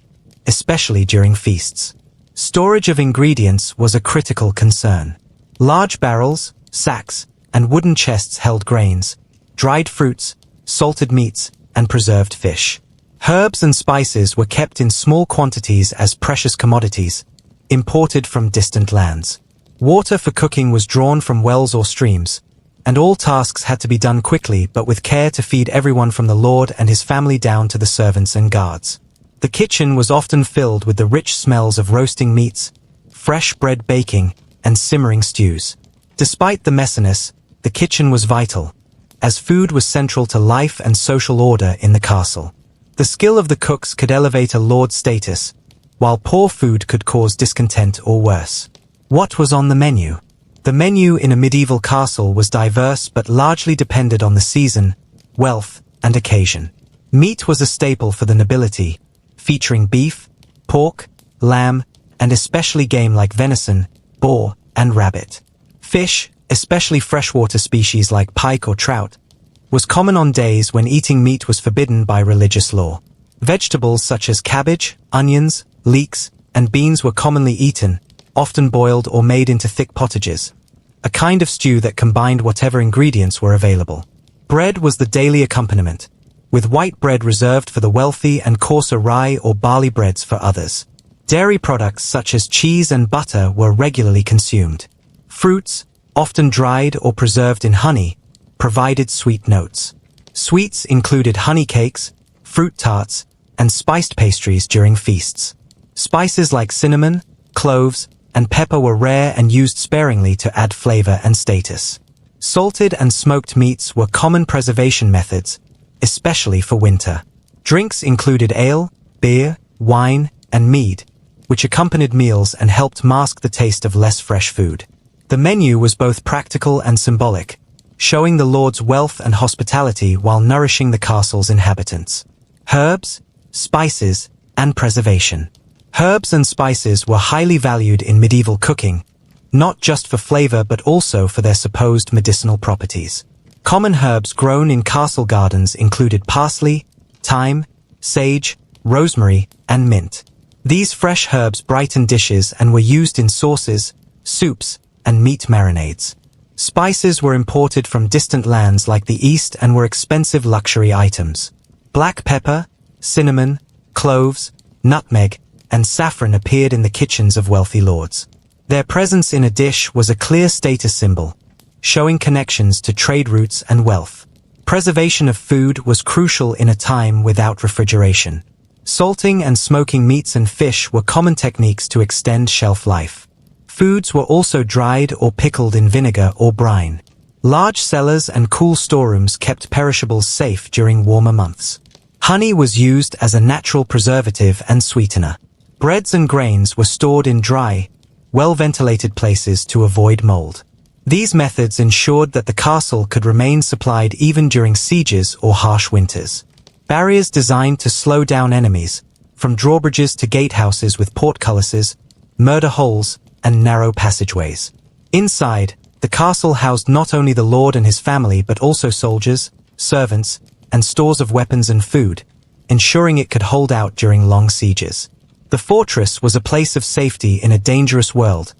especially during feasts. Storage of ingredients was a critical concern. Large barrels, sacks, and wooden chests held grains, dried fruits, salted meats, and preserved fish. Herbs and spices were kept in small quantities as precious commodities, imported from distant lands. Water for cooking was drawn from wells or streams, and all tasks had to be done quickly but with care to feed everyone from the lord and his family down to the servants and guards. The kitchen was often filled with the rich smells of roasting meats, fresh bread baking, and simmering stews. Despite the messiness, the kitchen was vital, as food was central to life and social order in the castle. The skill of the cooks could elevate a lord's status, while poor food could cause discontent or worse. What was on the menu? The menu in a medieval castle was diverse but largely depended on the season, wealth, and occasion. Meat was a staple for the nobility, featuring beef, pork, lamb, and especially game like venison, boar, and rabbit. Fish, especially freshwater species like pike or trout, was common on days when eating meat was forbidden by religious law. Vegetables such as cabbage, onions, leeks, and beans were commonly eaten, often boiled or made into thick pottages, a kind of stew that combined whatever ingredients were available. Bread was the daily accompaniment, with white bread reserved for the wealthy and coarser rye or barley breads for others. Dairy products such as cheese and butter were regularly consumed. Fruits, often dried or preserved in honey, provided sweet notes. Sweets included honey cakes, fruit tarts, and spiced pastries during feasts. Spices like cinnamon, cloves, and pepper were rare and used sparingly to add flavor and status. Salted and smoked meats were common preservation methods, especially for winter. Drinks included ale, beer, wine, and mead, which accompanied meals and helped mask the taste of less fresh food. The menu was both practical and symbolic, showing the lord's wealth and hospitality while nourishing the castle's inhabitants. Herbs, spices, and preservation. Herbs and spices were highly valued in medieval cooking, not just for flavor but also for their supposed medicinal properties. Common herbs grown in castle gardens included parsley, thyme, sage, rosemary, and mint. These fresh herbs brightened dishes and were used in sauces, soups, and meat marinades. Spices were imported from distant lands like the East and were expensive luxury items. Black pepper, cinnamon, cloves, nutmeg, and saffron appeared in the kitchens of wealthy lords. Their presence in a dish was a clear status symbol, showing connections to trade routes and wealth. Preservation of food was crucial in a time without refrigeration. Salting and smoking meats and fish were common techniques to extend shelf life. Foods were also dried or pickled in vinegar or brine. Large cellars and cool storerooms kept perishables safe during warmer months. Honey was used as a natural preservative and sweetener. Breads and grains were stored in dry, well-ventilated places to avoid mold. These methods ensured that the castle could remain supplied even during sieges or harsh winters. Barriers designed to slow down enemies, from drawbridges to gatehouses with portcullises, murder holes, and narrow passageways. Inside, the castle housed not only the lord and his family but also soldiers, servants, and stores of weapons and food, ensuring it could hold out during long sieges. The fortress was a place of safety in a dangerous world,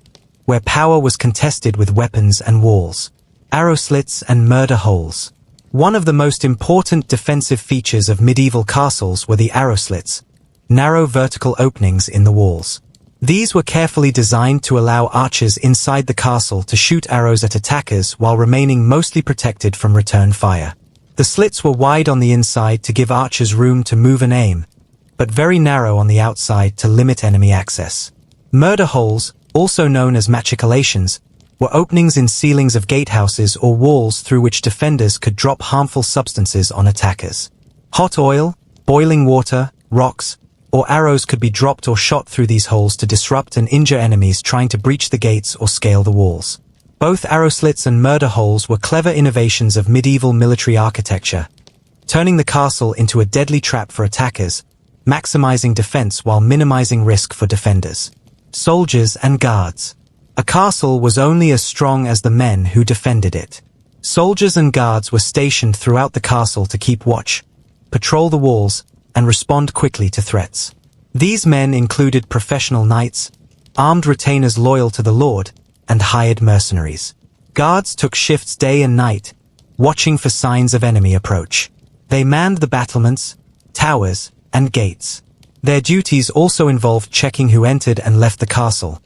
where power was contested with weapons and walls. Arrow slits and murder holes. One of the most important defensive features of medieval castles were the arrow slits, narrow vertical openings in the walls. These were carefully designed to allow archers inside the castle to shoot arrows at attackers while remaining mostly protected from return fire. The slits were wide on the inside to give archers room to move and aim, but very narrow on the outside to limit enemy access. Murder holes, also known as machicolations, were openings in ceilings of gatehouses or walls through which defenders could drop harmful substances on attackers. Hot oil, boiling water, rocks, or arrows could be dropped or shot through these holes to disrupt and injure enemies trying to breach the gates or scale the walls. Both arrow slits and murder holes were clever innovations of medieval military architecture, turning the castle into a deadly trap for attackers, maximizing defense while minimizing risk for defenders. Soldiers and guards. A castle was only as strong as the men who defended it. Soldiers and guards were stationed throughout the castle to keep watch, patrol the walls, and respond quickly to threats. These men included professional knights, armed retainers loyal to the lord, and hired mercenaries. Guards took shifts day and night, watching for signs of enemy approach. They manned the battlements, towers, and gates. Their duties also involved checking who entered and left the castle,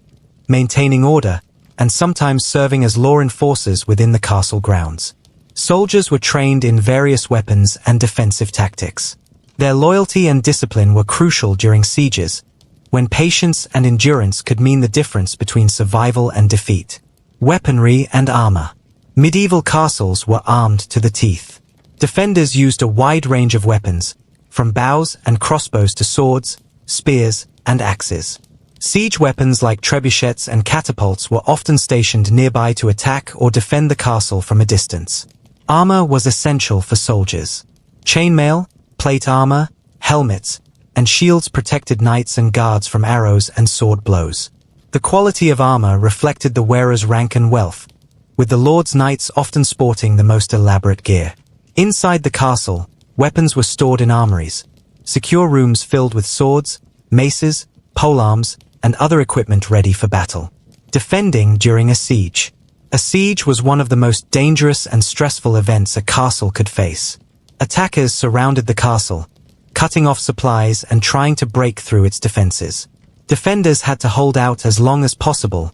maintaining order, and sometimes serving as law enforcers within the castle grounds. Soldiers were trained in various weapons and defensive tactics. Their loyalty and discipline were crucial during sieges, when patience and endurance could mean the difference between survival and defeat. Weaponry and armor. Medieval castles were armed to the teeth. Defenders used a wide range of weapons, from bows and crossbows to swords, spears, and axes. Siege weapons like trebuchets and catapults were often stationed nearby to attack or defend the castle from a distance. Armor was essential for soldiers. Chainmail, plate armor, helmets, and shields protected knights and guards from arrows and sword blows. The quality of armor reflected the wearer's rank and wealth, with the lord's knights often sporting the most elaborate gear. Inside the castle, weapons were stored in armories, secure rooms filled with swords, maces, polearms, and other equipment ready for battle. Defending during a siege. A siege was one of the most dangerous and stressful events a castle could face. Attackers surrounded the castle, cutting off supplies and trying to break through its defenses. Defenders had to hold out as long as possible,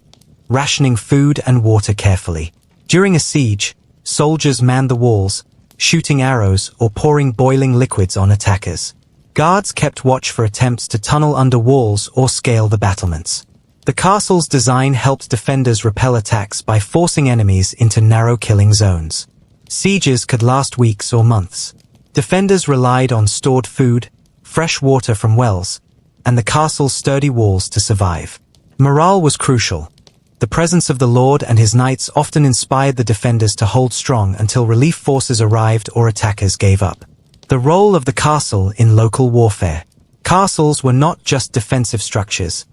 rationing food and water carefully. During a siege, soldiers manned the walls, shooting arrows or pouring boiling liquids on attackers. Guards kept watch for attempts to tunnel under walls or scale the battlements. The castle's design helped defenders repel attacks by forcing enemies into narrow killing zones. Sieges could last weeks or months. Defenders relied on stored food, fresh water from wells, and the castle's sturdy walls to survive. Morale was crucial. The presence of the Lord and his knights often inspired the defenders to hold strong until relief forces arrived or attackers gave up. The role of the castle in local warfare. Castles were not just defensive structures.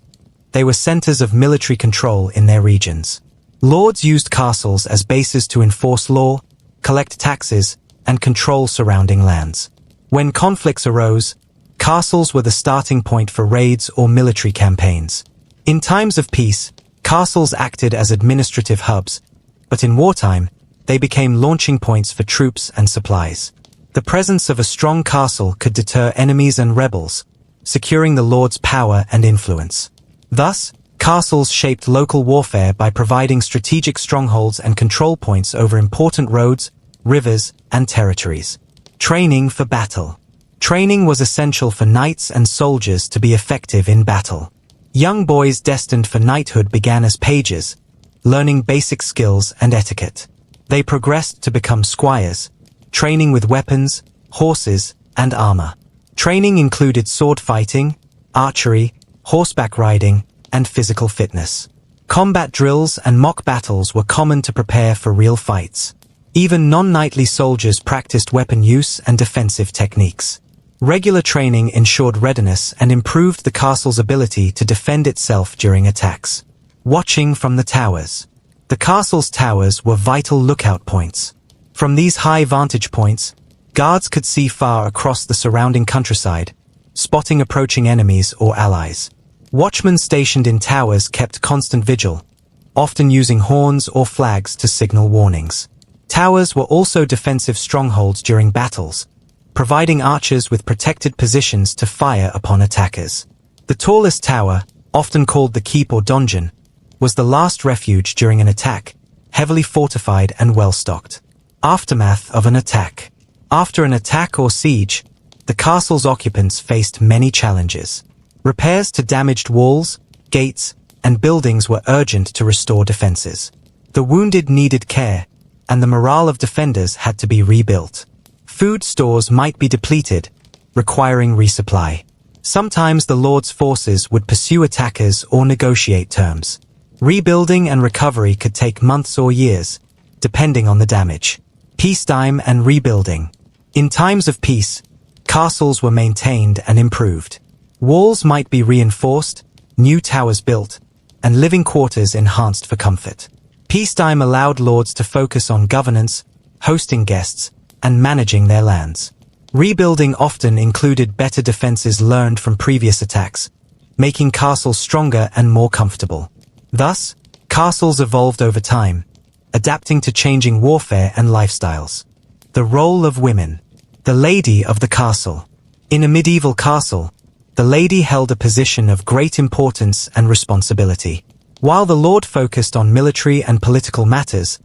They were centers of military control in their regions. Lords used castles as bases to enforce law, collect taxes, and control surrounding lands. When conflicts arose, castles were the starting point for raids or military campaigns. In times of peace, castles acted as administrative hubs, but in wartime, they became launching points for troops and supplies. The presence of a strong castle could deter enemies and rebels, securing the lord's power and influence. Thus, castles shaped local warfare by providing strategic strongholds and control points over important roads, rivers, and territories. Training for battle. Training was essential for knights and soldiers to be effective in battle. Young boys destined for knighthood began as pages, learning basic skills and etiquette. They progressed to become squires, training with weapons, horses, and armor. Training included sword fighting, archery, horseback riding, and physical fitness. Combat drills and mock battles were common to prepare for real fights. Even non-knightly soldiers practiced weapon use and defensive techniques. Regular training ensured readiness and improved the castle's ability to defend itself during attacks. Watching from the towers. The castle's towers were vital lookout points. From these high vantage points, guards could see far across the surrounding countryside, spotting approaching enemies or allies. Watchmen stationed in towers kept constant vigil, often using horns or flags to signal warnings. Towers were also defensive strongholds during battles, providing archers with protected positions to fire upon attackers. The tallest tower, often called the keep or donjon, was the last refuge during an attack, heavily fortified and well-stocked. Aftermath of an attack. After an attack or siege, the castle's occupants faced many challenges. Repairs to damaged walls, gates, and buildings were urgent to restore defenses. The wounded needed care, and the morale of defenders had to be rebuilt. Food stores might be depleted, requiring resupply. Sometimes the Lord's forces would pursue attackers or negotiate terms. Rebuilding and recovery could take months or years, depending on the damage. Peacetime and rebuilding. In times of peace, castles were maintained and improved. Walls might be reinforced, new towers built, and living quarters enhanced for comfort. Peacetime allowed lords to focus on governance, hosting guests, and managing their lands. Rebuilding often included better defenses learned from previous attacks, making castles stronger and more comfortable. Thus, castles evolved over time, adapting to changing warfare and lifestyles. The role of women. The lady of the castle. In a medieval castle, the lady held a position of great importance and responsibility. While the lord focused on military and political matters,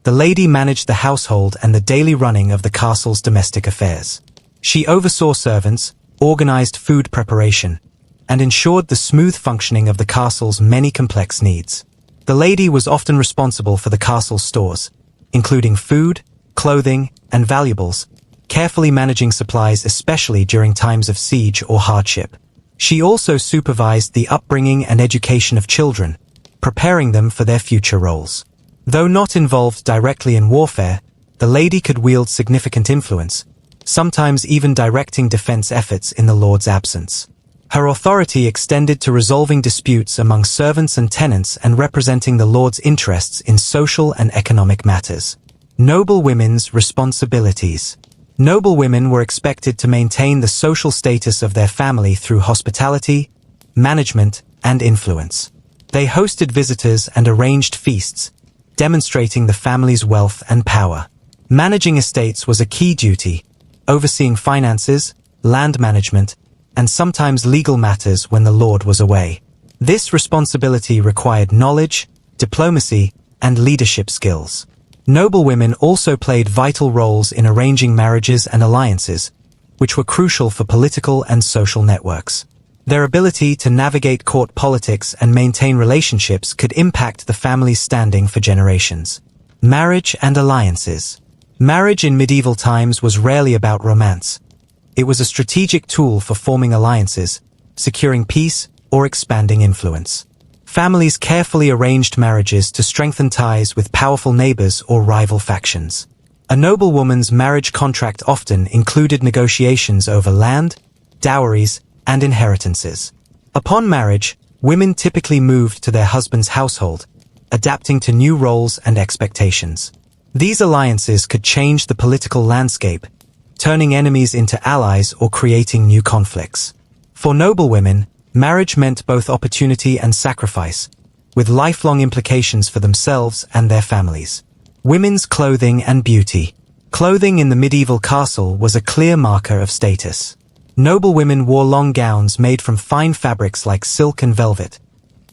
the lady managed the household and the daily running of the castle's domestic affairs. She oversaw servants, organized food preparation, and ensured the smooth functioning of the castle's many complex needs. The lady was often responsible for the castle's stores, including food, clothing, and valuables, carefully managing supplies especially during times of siege or hardship. She also supervised the upbringing and education of children, preparing them for their future roles. Though not involved directly in warfare, the lady could wield significant influence, sometimes even directing defense efforts in the lord's absence. Her authority extended to resolving disputes among servants and tenants and representing the lord's interests in social and economic matters. Noble women's responsibilities. Noble women were expected to maintain the social status of their family through hospitality, management, and influence. They hosted visitors and arranged feasts, demonstrating the family's wealth and power. Managing estates was a key duty, overseeing finances, land management, and sometimes legal matters when the lord was away. This responsibility required knowledge, diplomacy, and leadership skills. Noble women also played vital roles in arranging marriages and alliances, which were crucial for political and social networks. Their ability to navigate court politics and maintain relationships could impact the family's standing for generations. Marriage and alliances. Marriage in medieval times was rarely about romance. It was a strategic tool for forming alliances, securing peace, or expanding influence. Families carefully arranged marriages to strengthen ties with powerful neighbors or rival factions. A noblewoman's marriage contract often included negotiations over land, dowries, and inheritances. Upon marriage, women typically moved to their husband's household, adapting to new roles and expectations. These alliances could change the political landscape, turning enemies into allies or creating new conflicts. For noble women, marriage meant both opportunity and sacrifice, with lifelong implications for themselves and their families. Women's clothing and beauty. Clothing in the medieval castle was a clear marker of status. Noble women wore long gowns made from fine fabrics like silk and velvet,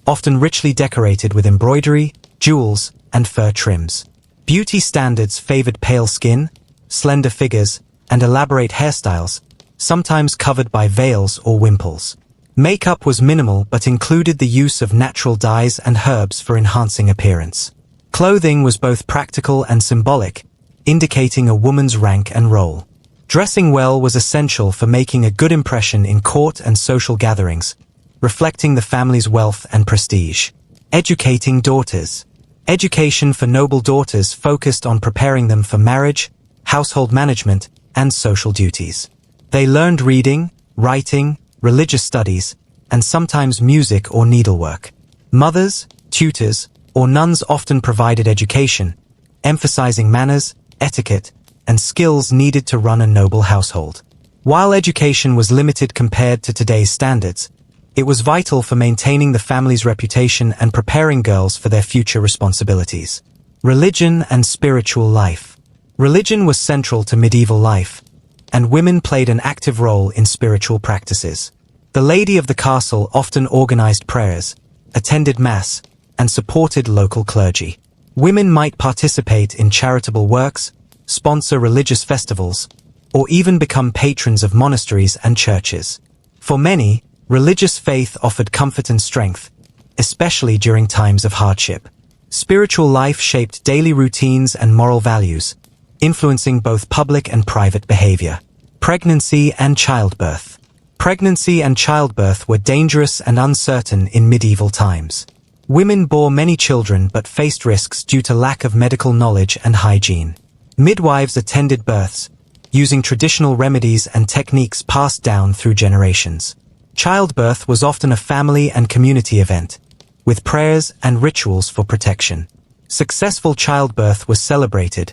often richly decorated with embroidery, jewels, and fur trims. Beauty standards favored pale skin, slender figures, and elaborate hairstyles, sometimes covered by veils or wimples. Makeup was minimal but included the use of natural dyes and herbs for enhancing appearance. Clothing was both practical and symbolic, indicating a woman's rank and role. Dressing well was essential for making a good impression in court and social gatherings, reflecting the family's wealth and prestige. Educating daughters. Education for noble daughters focused on preparing them for marriage, household management, and social duties. They learned reading, writing, religious studies, and sometimes music or needlework. Mothers, tutors, or nuns often provided education, emphasizing manners, etiquette, and skills needed to run a noble household. While education was limited compared to today's standards, it was vital for maintaining the family's reputation and preparing girls for their future responsibilities. Religion and spiritual life. Religion was central to medieval life, and women played an active role in spiritual practices. The lady of the castle often organized prayers, attended mass, and supported local clergy. Women might participate in charitable works, sponsor religious festivals, or even become patrons of monasteries and churches. For many, religious faith offered comfort and strength, especially during times of hardship. Spiritual life shaped daily routines and moral values, influencing both public and private behavior. Pregnancy and childbirth. Pregnancy and childbirth were dangerous and uncertain in medieval times. Women bore many children but faced risks due to lack of medical knowledge and hygiene. Midwives attended births, using traditional remedies and techniques passed down through generations. Childbirth was often a family and community event, with prayers and rituals for protection. Successful childbirth was celebrated,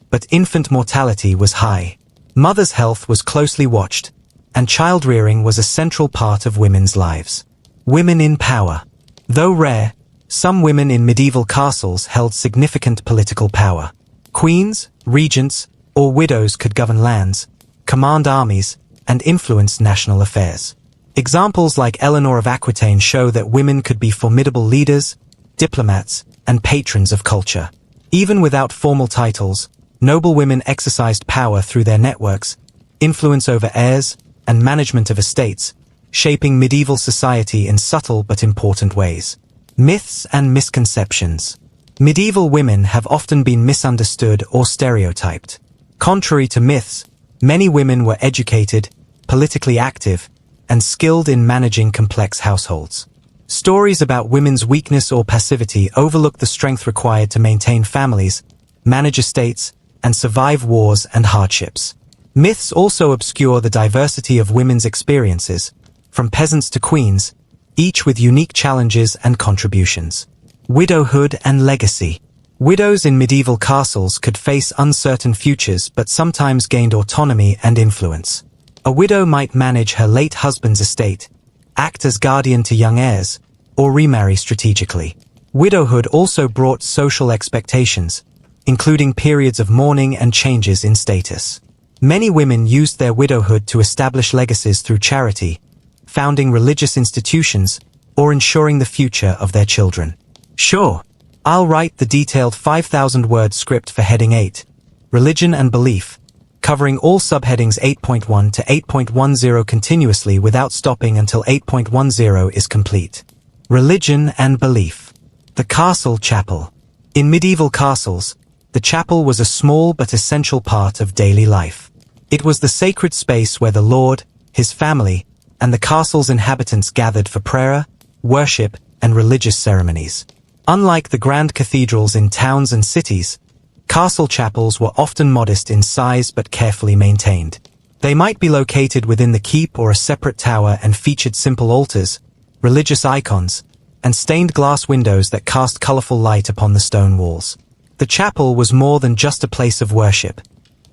but infant mortality was high. Mother's health was closely watched, and child-rearing was a central part of women's lives. Women in power. Though rare, some women in medieval castles held significant political power. Queens, regents, or widows could govern lands, command armies, and influence national affairs. Examples like Eleanor of Aquitaine show that women could be formidable leaders, diplomats, and patrons of culture. Even without formal titles, noble women exercised power through their networks, influence over heirs, and management of estates, shaping medieval society in subtle but important ways. Myths and misconceptions. Medieval women have often been misunderstood or stereotyped. Contrary to myths, Many women were educated, politically active, and skilled in managing complex households. Stories about women's weakness or passivity overlook the strength required to maintain families, manage estates, and survive wars and hardships. Myths also obscure the diversity of women's experiences, from peasants to queens, each with unique challenges and contributions. Widowhood and legacy. Widows in medieval castles could face uncertain futures but sometimes gained autonomy and influence. A widow might manage her late husband's estate, act as guardian to young heirs, or remarry strategically. Widowhood also brought social expectations, including periods of mourning and changes in status. Many women used their widowhood to establish legacies through charity, founding religious institutions, or ensuring the future of their children. Sure, I'll write the detailed 5,000-word script for Heading 8, Religion and Belief, covering all subheadings 8.1 to 8.10 continuously without stopping until 8.10 is complete. Religion and Belief. The Castle Chapel. In medieval castles, the chapel was a small but essential part of daily life. It was the sacred space where the Lord, his family, and the castle's inhabitants gathered for prayer, worship, and religious ceremonies. Unlike the grand cathedrals in towns and cities, castle chapels were often modest in size but carefully maintained. They might be located within the keep or a separate tower and featured simple altars, religious icons, and stained glass windows that cast colorful light upon the stone walls. The chapel was more than just a place of worship.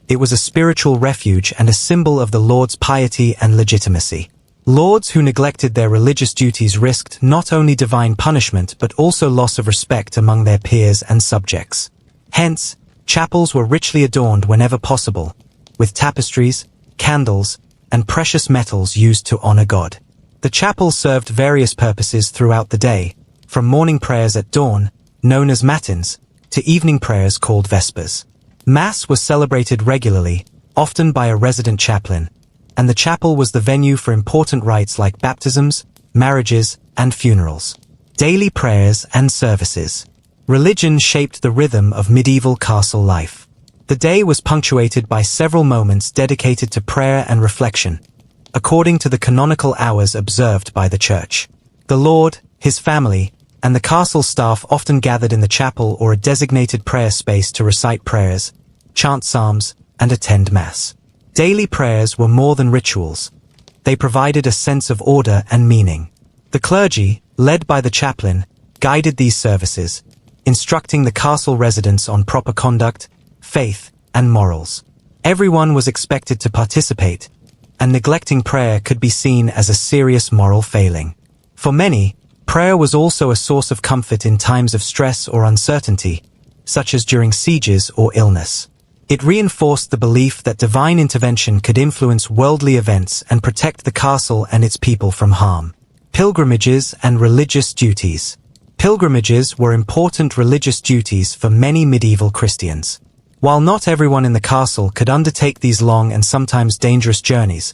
It was a spiritual refuge and a symbol of the Lord's piety and legitimacy. Lords who neglected their religious duties risked not only divine punishment but also loss of respect among their peers and subjects. Hence, chapels were richly adorned whenever possible, with tapestries, candles, and precious metals used to honor God. The chapel served various purposes throughout the day, from morning prayers at dawn, known as matins, to evening prayers called vespers. Mass was celebrated regularly, often by a resident chaplain, and the chapel was the venue for important rites like baptisms, marriages, and funerals. Daily prayers and services. Religion shaped the rhythm of medieval castle life. The day was punctuated by several moments dedicated to prayer and reflection, according to the canonical hours observed by the church. The Lord, his family, and the castle staff often gathered in the chapel or a designated prayer space to recite prayers, chant psalms, and attend Mass. Daily prayers were more than rituals. They provided a sense of order and meaning. The clergy, led by the chaplain, guided these services, instructing the castle residents on proper conduct, faith, and morals. Everyone was expected to participate, and neglecting prayer could be seen as a serious moral failing. For many, prayer was also a source of comfort in times of stress or uncertainty, such as during sieges or illness. It reinforced the belief that divine intervention could influence worldly events and protect the castle and its people from harm. Pilgrimages and religious duties. Pilgrimages were important religious duties for many medieval Christians. While not everyone in the castle could undertake these long and sometimes dangerous journeys,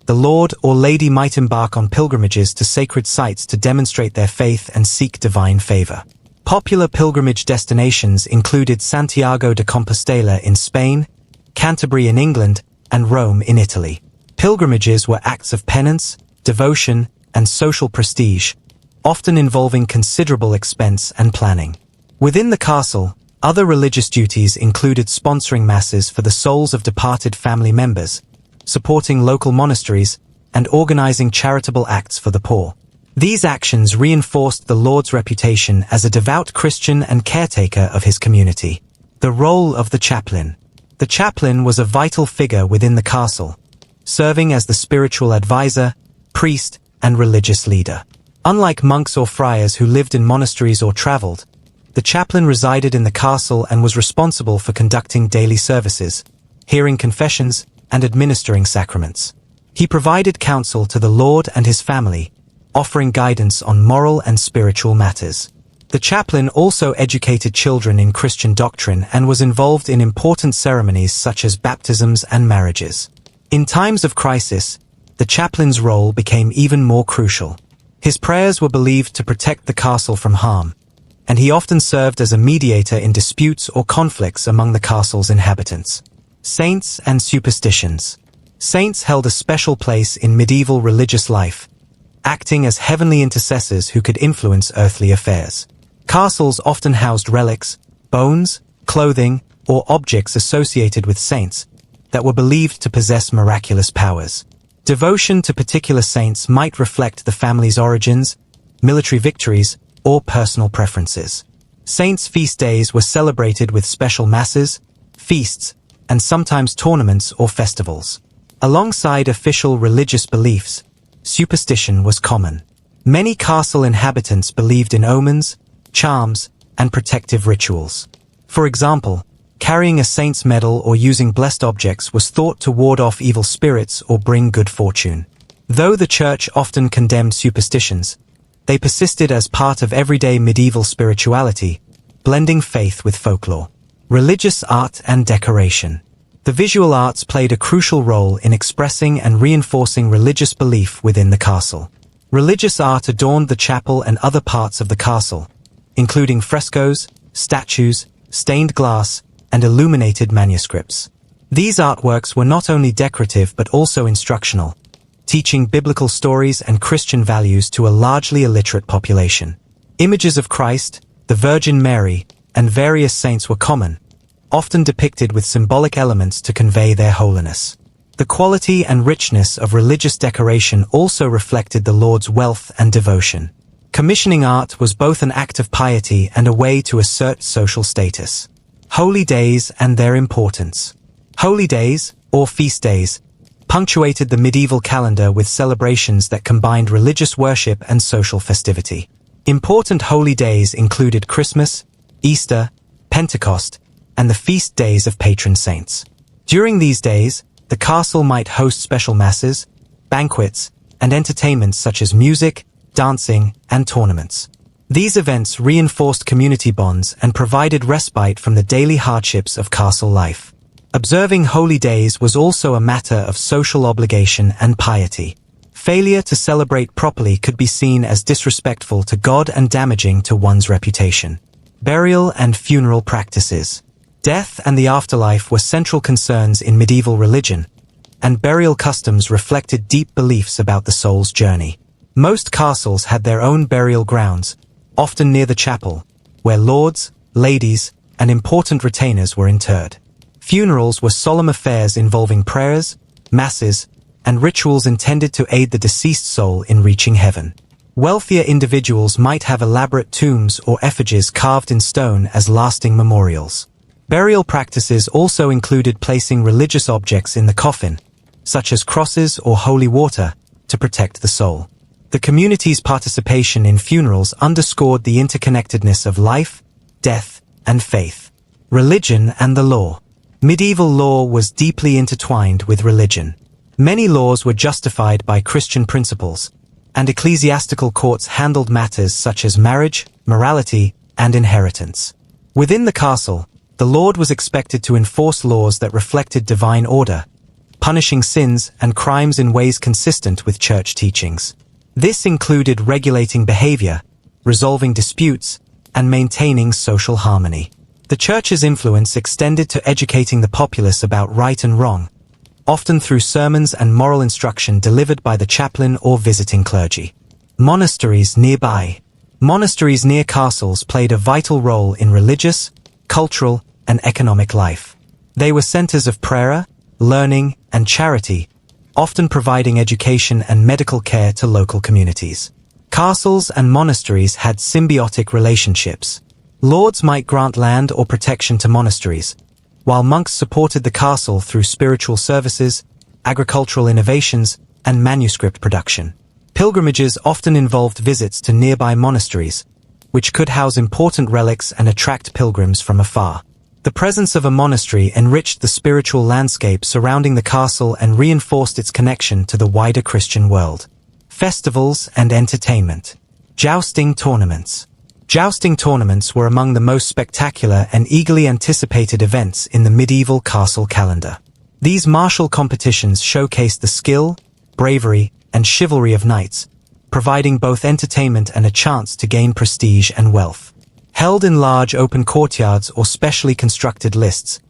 the Lord or Lady might embark on pilgrimages to sacred sites to demonstrate their faith and seek divine favor. Popular pilgrimage destinations included Santiago de Compostela in Spain, Canterbury in England, and Rome in Italy. Pilgrimages were acts of penance, devotion, and social prestige, often involving considerable expense and planning. Within the castle, other religious duties included sponsoring masses for the souls of departed family members, supporting local monasteries, and organizing charitable acts for the poor. These actions reinforced the Lord's reputation as a devout Christian and caretaker of his community. The role of the chaplain. The chaplain was a vital figure within the castle, serving as the spiritual advisor, priest, and religious leader. Unlike monks or friars who lived in monasteries or traveled, the chaplain resided in the castle and was responsible for conducting daily services, hearing confessions, and administering sacraments. He provided counsel to the Lord and his family, offering guidance on moral and spiritual matters. The chaplain also educated children in Christian doctrine and was involved in important ceremonies such as baptisms and marriages. In times of crisis, the chaplain's role became even more crucial. His prayers were believed to protect the castle from harm, and he often served as a mediator in disputes or conflicts among the castle's inhabitants. Saints and superstitions. Saints held a special place in medieval religious life, acting as heavenly intercessors who could influence earthly affairs. Castles often housed relics, bones, clothing, or objects associated with saints that were believed to possess miraculous powers. Devotion to particular saints might reflect the family's origins, military victories, or personal preferences. Saints' feast days were celebrated with special masses, feasts, and sometimes tournaments or festivals. Alongside official religious beliefs, superstition was common. Many castle inhabitants believed in omens, charms, and protective rituals. For example, carrying a saint's medal or using blessed objects was thought to ward off evil spirits or bring good fortune. Though the church often condemned superstitions, they persisted as part of everyday medieval spirituality, blending faith with folklore. Religious art and decoration. The visual arts played a crucial role in expressing and reinforcing religious belief within the castle. Religious art adorned the chapel and other parts of the castle, including frescoes, statues, stained glass, and illuminated manuscripts. These artworks were not only decorative but also instructional, teaching biblical stories and Christian values to a largely illiterate population. Images of Christ, the Virgin Mary, and various saints were common, often depicted with symbolic elements to convey their holiness. The quality and richness of religious decoration also reflected the Lord's wealth and devotion. Commissioning art was both an act of piety and a way to assert social status. Holy days and their importance. Holy days, or feast days, punctuated the medieval calendar with celebrations that combined religious worship and social festivity. Important holy days included Christmas, Easter, Pentecost, and the feast days of patron saints. During these days, the castle might host special masses, banquets, and entertainments such as music, dancing, and tournaments. These events reinforced community bonds and provided respite from the daily hardships of castle life. Observing holy days was also a matter of social obligation and piety. Failure to celebrate properly could be seen as disrespectful to God and damaging to one's reputation. Burial and funeral practices. Death and the afterlife were central concerns in medieval religion, and burial customs reflected deep beliefs about the soul's journey. Most castles had their own burial grounds, often near the chapel, where lords, ladies, and important retainers were interred. Funerals were solemn affairs involving prayers, masses, and rituals intended to aid the deceased soul in reaching heaven. Wealthier individuals might have elaborate tombs or effigies carved in stone as lasting memorials. Burial practices also included placing religious objects in the coffin, such as crosses or holy water, to protect the soul. The community's participation in funerals underscored the interconnectedness of life, death, and faith. Religion and the law. Medieval law was deeply intertwined with religion. Many laws were justified by Christian principles, and ecclesiastical courts handled matters such as marriage, morality, and inheritance. Within the castle, the Lord was expected to enforce laws that reflected divine order, punishing sins and crimes in ways consistent with church teachings. This included regulating behavior, resolving disputes, and maintaining social harmony. The church's influence extended to educating the populace about right and wrong, often through sermons and moral instruction delivered by the chaplain or visiting clergy. Monasteries nearby. Monasteries near castles played a vital role in religious, cultural, and economic life. They were centers of prayer, learning, and charity, often providing education and medical care to local communities. Castles and monasteries had symbiotic relationships. Lords might grant land or protection to monasteries, while monks supported the castle through spiritual services, agricultural innovations, and manuscript production. Pilgrimages often involved visits to nearby monasteries, which could house important relics and attract pilgrims from afar. The presence of a monastery enriched the spiritual landscape surrounding the castle and reinforced its connection to the wider Christian world. Festivals and entertainment. Jousting tournaments. Jousting tournaments were among the most spectacular and eagerly anticipated events in the medieval castle calendar. These martial competitions showcased the skill, bravery, and chivalry of knights, providing both entertainment and a chance to gain prestige and wealth. Held in large open courtyards or specially constructed lists,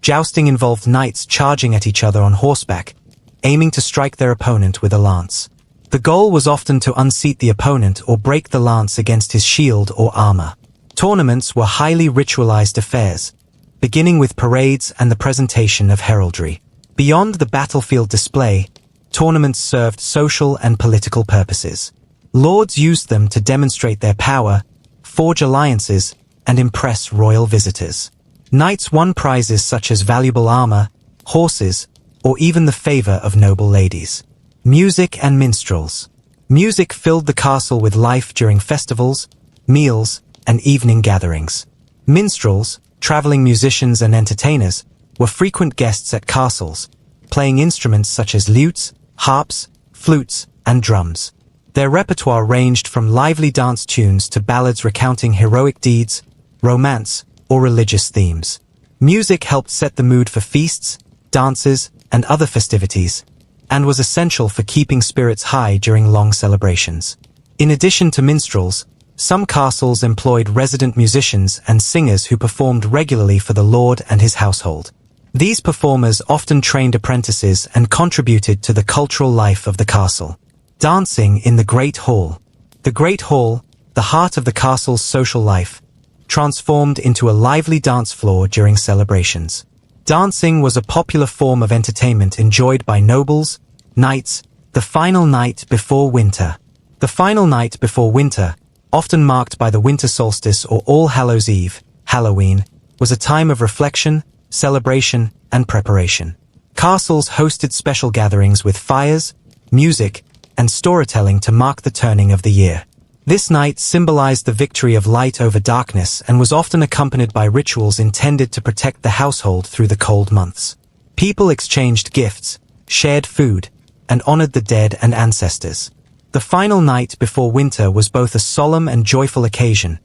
Jousting involved knights charging at each other on horseback, aiming to strike their opponent with a lance. The goal was often to unseat the opponent or break the lance against his shield or armor. Tournaments were highly ritualized affairs, beginning with parades and the presentation of heraldry. Beyond the battlefield display, tournaments served social and political purposes. Lords used them to demonstrate their power, forge alliances, and impress royal visitors. Knights won prizes such as valuable armor, horses, or even the favor of noble ladies. Music and minstrels. Music filled the castle with life during festivals, meals, and evening gatherings. Minstrels, traveling musicians and entertainers, were frequent guests at castles, playing instruments such as lutes, harps, flutes, and drums. Their repertoire ranged from lively dance tunes to ballads recounting heroic deeds, romance, or religious themes. Music helped set the mood for feasts, dances, and other festivities, and was essential for keeping spirits high during long celebrations. In addition to minstrels, some castles employed resident musicians and singers who performed regularly for the lord and his household. These performers often trained apprentices and contributed to the cultural life of the castle. Dancing in the Great Hall. The Great Hall, the heart of the castle's social life, transformed into a lively dance floor during celebrations. Dancing was a popular form of entertainment enjoyed by nobles, knights, the final night before winter. The final night before winter, often marked by the winter solstice or All Hallows' Eve, Halloween, was a time of reflection, celebration, and preparation. Castles hosted special gatherings with fires, music, and storytelling to mark the turning of the year. This night symbolized the victory of light over darkness and was often accompanied by rituals intended to protect the household through the cold months. People exchanged gifts, shared food, and honored the dead and ancestors. The final night before winter was both a solemn and joyful occasion,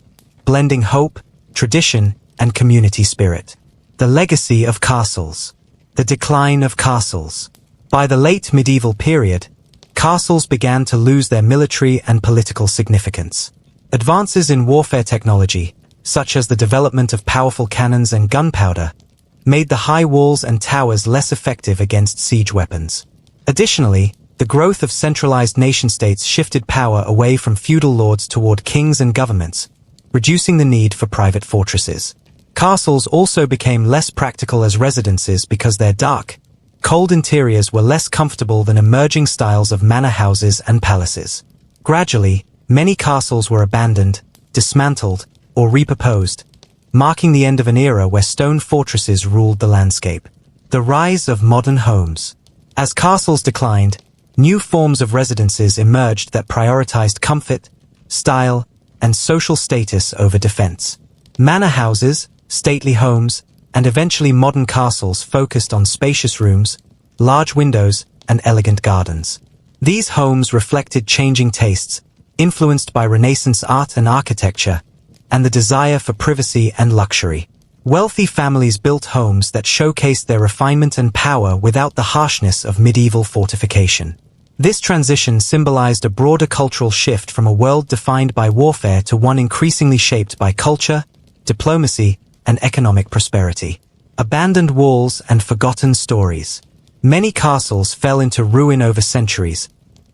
blending hope, tradition, and community spirit. The legacy of castles. The decline of castles. By the late medieval period, castles began to lose their military and political significance. Advances in warfare technology, such as the development of powerful cannons and gunpowder, made the high walls and towers less effective against siege weapons. Additionally, the growth of centralized nation-states shifted power away from feudal lords toward kings and governments, reducing the need for private fortresses. Castles also became less practical as residences because their dark, cold interiors were less comfortable than emerging styles of manor houses and palaces. Gradually, many castles were abandoned, dismantled, or repurposed, marking the end of an era where stone fortresses ruled the landscape. The rise of modern homes. As castles declined, new forms of residences emerged that prioritized comfort, style, and social status over defense. Manor houses, stately homes, and eventually modern castles focused on spacious rooms, large windows, and elegant gardens. These homes reflected changing tastes, influenced by Renaissance art and architecture, and the desire for privacy and luxury. Wealthy families built homes that showcased their refinement and power without the harshness of medieval fortification. This transition symbolized a broader cultural shift from a world defined by warfare to one increasingly shaped by culture, diplomacy, and economic prosperity. Abandoned walls and forgotten stories. Many castles fell into ruin over centuries,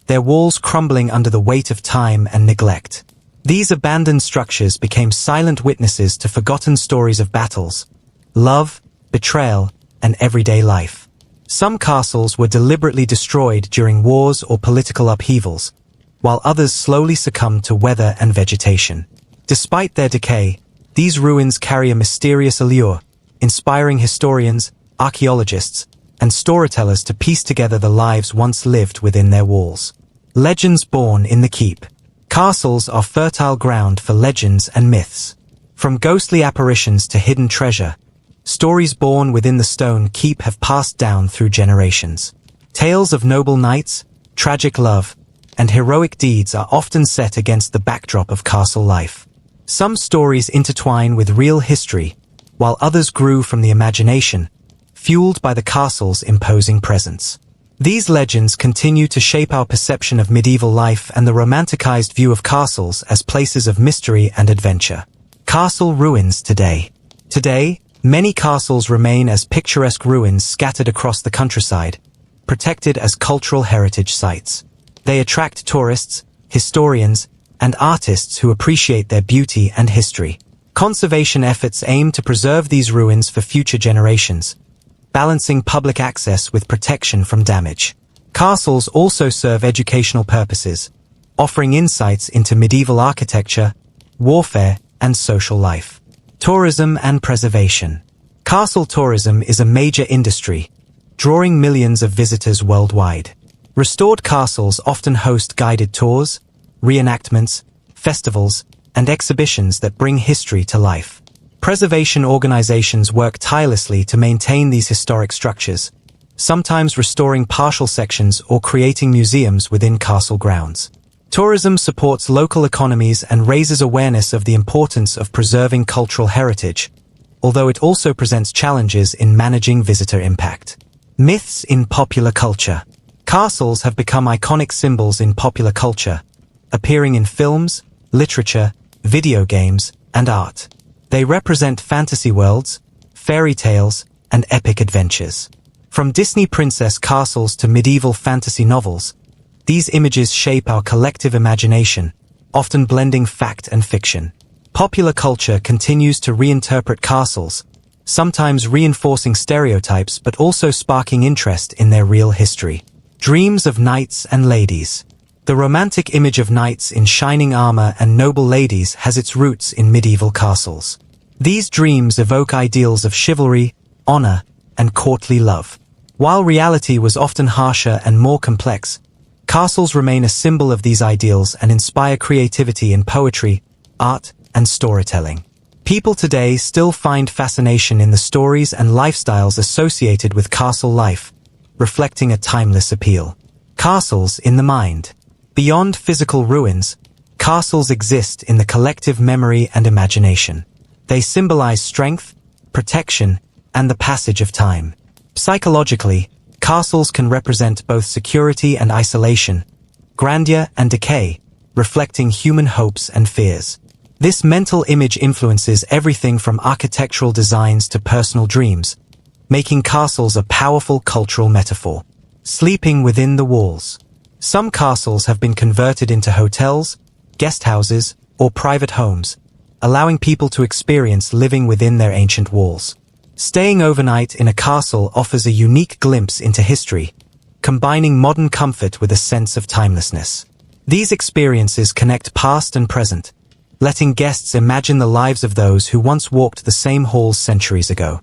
their walls crumbling under the weight of time and neglect. These abandoned structures became silent witnesses to forgotten stories of battles, love, betrayal, and everyday life. Some castles were deliberately destroyed during wars or political upheavals, while others slowly succumbed to weather and vegetation. Despite their decay, these ruins carry a mysterious allure, inspiring historians, archaeologists, and storytellers to piece together the lives once lived within their walls. Legends born in the keep. Castles are fertile ground for legends and myths. From ghostly apparitions to hidden treasure, stories born within the stone keep have passed down through generations. Tales of noble knights, tragic love, and heroic deeds are often set against the backdrop of castle life. Some stories intertwine with real history, while others grew from the imagination, fueled by the castle's imposing presence. These legends continue to shape our perception of medieval life and the romanticized view of castles as places of mystery and adventure. Castle ruins today. Today, Many castles remain as picturesque ruins scattered across the countryside, protected as cultural heritage sites. They attract tourists, historians, and artists who appreciate their beauty and history. Conservation efforts aim to preserve these ruins for future generations, balancing public access with protection from damage. Castles also serve educational purposes, offering insights into medieval architecture, warfare, and social life. Tourism and preservation. Castle tourism is a major industry, drawing millions of visitors worldwide. Restored castles often host guided tours, reenactments, festivals, and exhibitions that bring history to life. Preservation organizations work tirelessly to maintain these historic structures, sometimes restoring partial sections or creating museums within castle grounds. Tourism supports local economies and raises awareness of the importance of preserving cultural heritage, although it also presents challenges in managing visitor impact. Myths in popular culture. Castles have become iconic symbols in popular culture, appearing in films, literature, video games, and art. They represent fantasy worlds, fairy tales, and epic adventures. From Disney princess castles to medieval fantasy novels, these images shape our collective imagination, often blending fact and fiction. Popular culture continues to reinterpret castles, sometimes reinforcing stereotypes but also sparking interest in their real history. Dreams of knights and ladies. The romantic image of knights in shining armor and noble ladies has its roots in medieval castles. These dreams evoke ideals of chivalry, honor, and courtly love. While reality was often harsher and more complex, castles remain a symbol of these ideals and inspire creativity in poetry, art, and storytelling. People today still find fascination in the stories and lifestyles associated with castle life, reflecting a timeless appeal. Castles in the mind. Beyond physical ruins, castles exist in the collective memory and imagination. They symbolize strength, protection, and the passage of time. Psychologically, castles can represent both security and isolation, grandeur and decay, reflecting human hopes and fears. This mental image influences everything from architectural designs to personal dreams, making castles a powerful cultural metaphor. Sleeping within the walls. Some castles have been converted into hotels, guest houses, or private homes, allowing people to experience living within their ancient walls. Staying overnight in a castle offers a unique glimpse into history, combining modern comfort with a sense of timelessness. These experiences connect past and present, letting guests imagine the lives of those who once walked the same halls centuries ago.